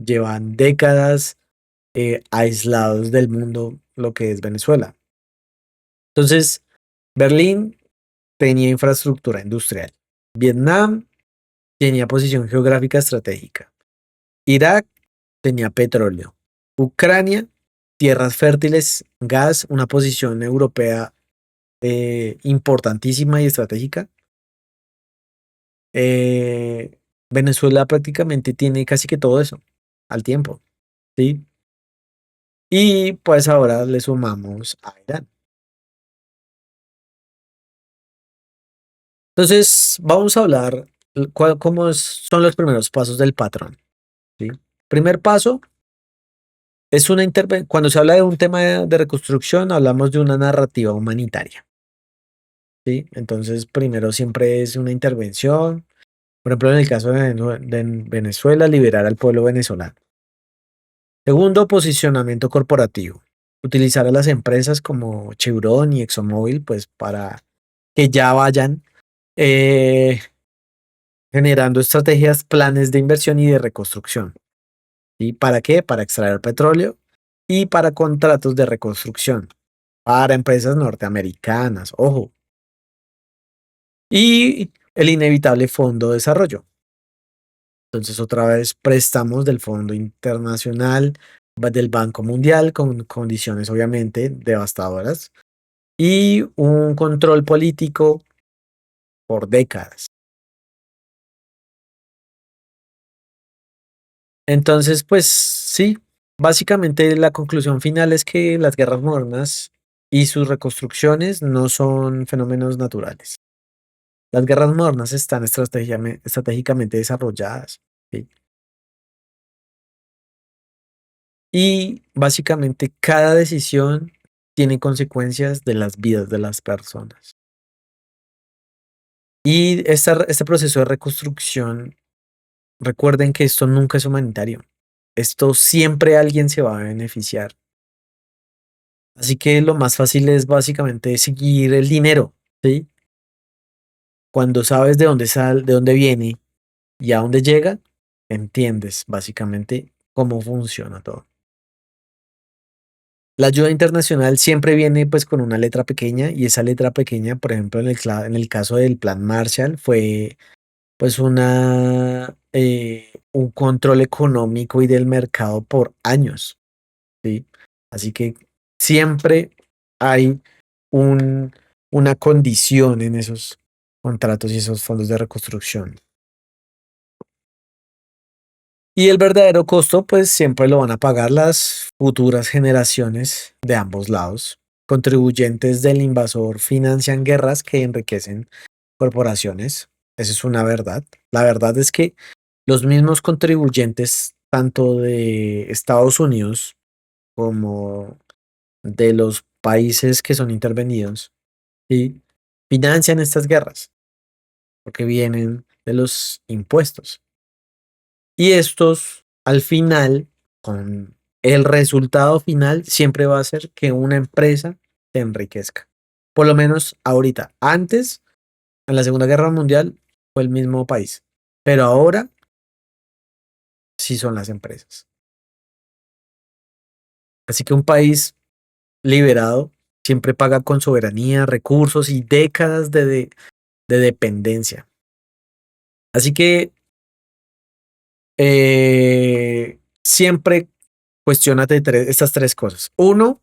llevan décadas aislados del mundo lo que es Venezuela. Entonces, Berlín tenía infraestructura industrial. Vietnam tenía posición geográfica estratégica. Irak tenía petróleo. Ucrania, tierras fértiles, gas, una posición europea importantísima y estratégica. Eh, Venezuela prácticamente tiene casi que todo eso al tiempo, ¿sí? Y pues ahora le sumamos a Irán. Entonces, vamos a hablar son los primeros pasos del patrón, ¿sí? Primer paso es cuando se habla de un tema de reconstrucción, hablamos de una narrativa humanitaria, ¿sí? Entonces, primero siempre es una intervención, por ejemplo, en el caso de Venezuela, liberar al pueblo venezolano. Segundo, posicionamiento corporativo. Utilizar a las empresas como Chevron y ExxonMobil, pues para que ya vayan eh, generando estrategias, planes de inversión y de reconstrucción. ¿Y para qué? Para extraer petróleo y para contratos de reconstrucción para empresas norteamericanas, ojo. Y el inevitable Fondo de Desarrollo. Entonces, otra vez, préstamos del Fondo Internacional, del Banco Mundial, con condiciones obviamente devastadoras, y un control político por décadas. Entonces, pues sí, básicamente la conclusión final es que las guerras modernas y sus reconstrucciones no son fenómenos naturales. Las guerras modernas están estratégicamente desarrolladas, ¿sí? Y básicamente cada decisión tiene consecuencias de las vidas de las personas. Y este proceso de reconstrucción, recuerden que esto nunca es humanitario. Esto siempre alguien se va a beneficiar. Así que lo más fácil es básicamente seguir el dinero, ¿sí? Cuando sabes de dónde viene y a dónde llega, entiendes básicamente cómo funciona todo. La ayuda internacional siempre viene pues con una letra pequeña y esa letra pequeña, por ejemplo, en el caso del Plan Marshall, fue pues un control económico y del mercado por años, ¿sí? Así que siempre hay un, una condición en esos contratos y esos fondos de reconstrucción. Y el verdadero costo, pues siempre lo van a pagar las futuras generaciones de ambos lados. Contribuyentes del invasor financian guerras que enriquecen corporaciones. Esa es una verdad. La verdad es que los mismos contribuyentes, tanto de Estados Unidos como de los países que son intervenidos, ¿sí? Financian estas guerras porque vienen de los impuestos. Y estos, al final, con el resultado final, siempre va a ser que una empresa se enriquezca. Por lo menos ahorita. Antes, en la Segunda Guerra Mundial, fue el mismo país. Pero ahora sí son las empresas. Así que un país liberado siempre paga con soberanía, recursos y décadas de dependencia. Así que siempre cuestiónate estas tres cosas. Uno,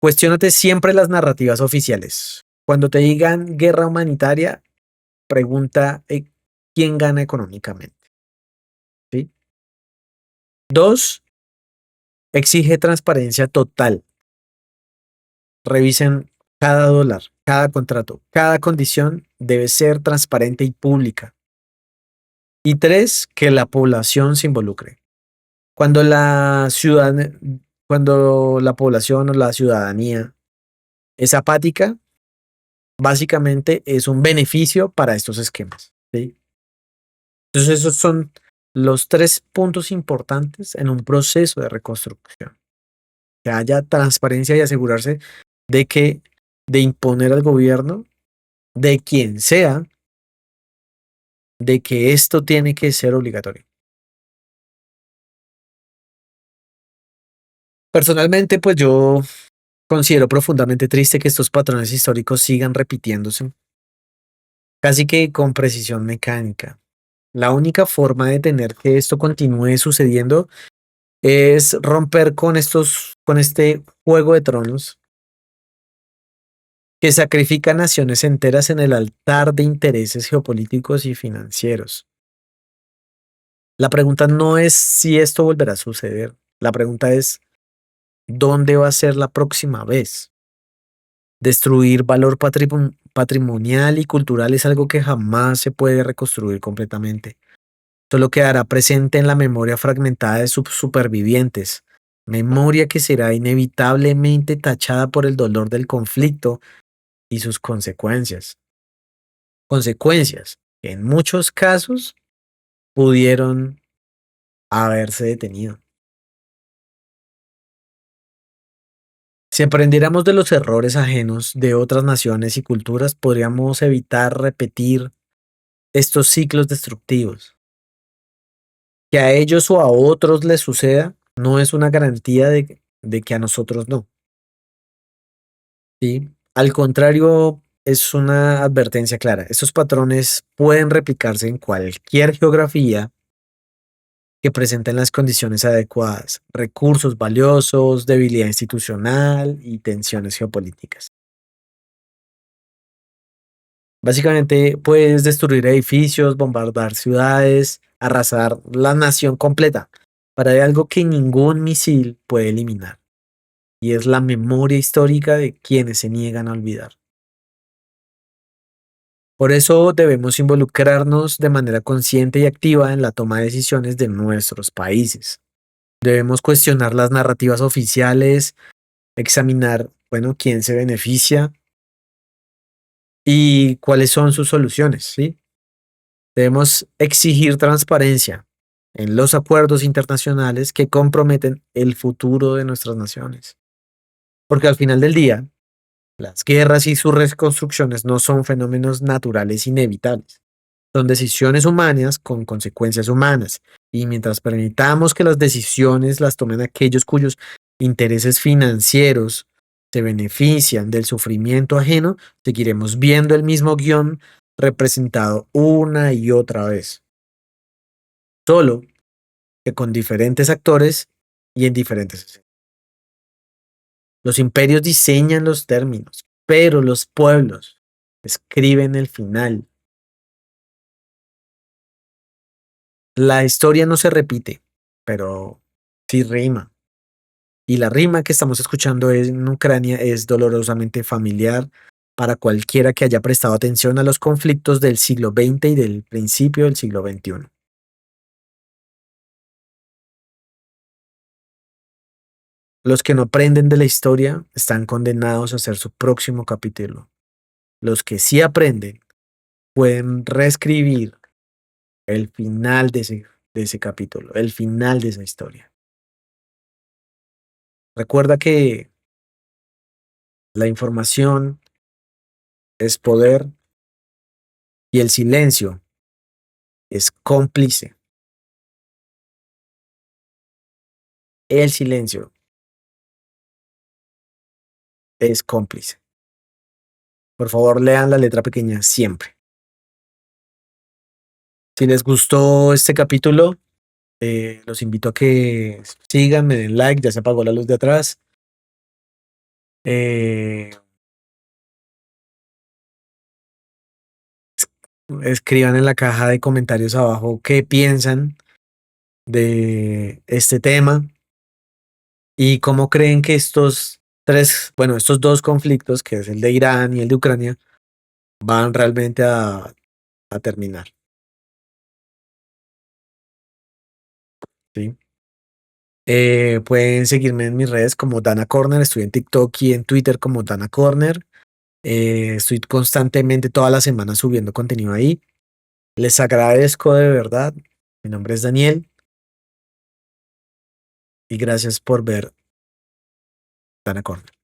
cuestiónate siempre las narrativas oficiales. Cuando te digan guerra humanitaria, pregunta quién gana económicamente. ¿Sí? Dos, exige transparencia total. Revisen cada dólar, cada contrato, cada condición debe ser transparente y pública. Y tres, que la población se involucre. Cuando cuando la población o la ciudadanía es apática, básicamente es un beneficio para estos esquemas. ¿Sí? Entonces esos son los tres puntos importantes en un proceso de reconstrucción. Que haya transparencia y asegurarse de que de imponer al gobierno, de quien sea, de que esto tiene que ser obligatorio. Personalmente, pues yo considero profundamente triste que estos patrones históricos sigan repitiéndose, casi que con precisión mecánica. La única forma de tener que esto continúe sucediendo es romper con este juego de tronos que sacrifica naciones enteras en el altar de intereses geopolíticos y financieros. La pregunta no es si esto volverá a suceder. La pregunta es, ¿dónde va a ser la próxima vez? Destruir valor patrimonial y cultural es algo que jamás se puede reconstruir completamente. Solo quedará presente en la memoria fragmentada de sus supervivientes, memoria que será inevitablemente tachada por el dolor del conflicto y sus consecuencias. Consecuencias que en muchos casos pudieron haberse detenido. Si aprendiéramos de los errores ajenos de otras naciones y culturas, podríamos evitar repetir estos ciclos destructivos. Que a ellos o a otros les suceda no es una garantía de que a nosotros no. ¿Sí? Al contrario, es una advertencia clara. Estos patrones pueden replicarse en cualquier geografía que presenten las condiciones adecuadas, recursos valiosos, debilidad institucional y tensiones geopolíticas. Básicamente puedes destruir edificios, bombardar ciudades, arrasar la nación completa para de algo que ningún misil puede eliminar, y es la memoria histórica de quienes se niegan a olvidar. Por eso debemos involucrarnos de manera consciente y activa en la toma de decisiones de nuestros países. Debemos cuestionar las narrativas oficiales, examinar, bueno, quién se beneficia y cuáles son sus soluciones, ¿sí? Debemos exigir transparencia en los acuerdos internacionales que comprometen el futuro de nuestras naciones. Porque al final del día, las guerras y sus reconstrucciones no son fenómenos naturales inevitables. Son decisiones humanas con consecuencias humanas. Y mientras permitamos que las decisiones las tomen aquellos cuyos intereses financieros se benefician del sufrimiento ajeno, seguiremos viendo el mismo guión representado una y otra vez. Solo que con diferentes actores y en diferentes escenarios. Los imperios diseñan los términos, pero los pueblos escriben el final. La historia no se repite, pero sí rima. Y la rima que estamos escuchando en Ucrania es dolorosamente familiar para cualquiera que haya prestado atención a los conflictos del siglo XX y del principio del siglo XXI. Los que no aprenden de la historia están condenados a ser su próximo capítulo. Los que sí aprenden pueden reescribir el final de ese capítulo, el final de esa historia. Recuerda que la información es poder y el silencio es cómplice. el silencio es cómplice. Por favor, lean la letra pequeña siempre. Si les gustó este capítulo, los invito a que sigan, me den like, ya se apagó la luz de atrás. Escriban en la caja de comentarios abajo qué piensan de este tema y cómo creen que estos dos conflictos, que es el de Irán y el de Ucrania, van realmente a terminar. ¿Sí? Pueden seguirme en mis redes como Dana Corner, estoy en TikTok y en Twitter como Dana Corner. Estoy constantemente toda la semana subiendo contenido ahí. Les agradezco de verdad. Mi nombre es Daniel y gracias por ver Dana Corner.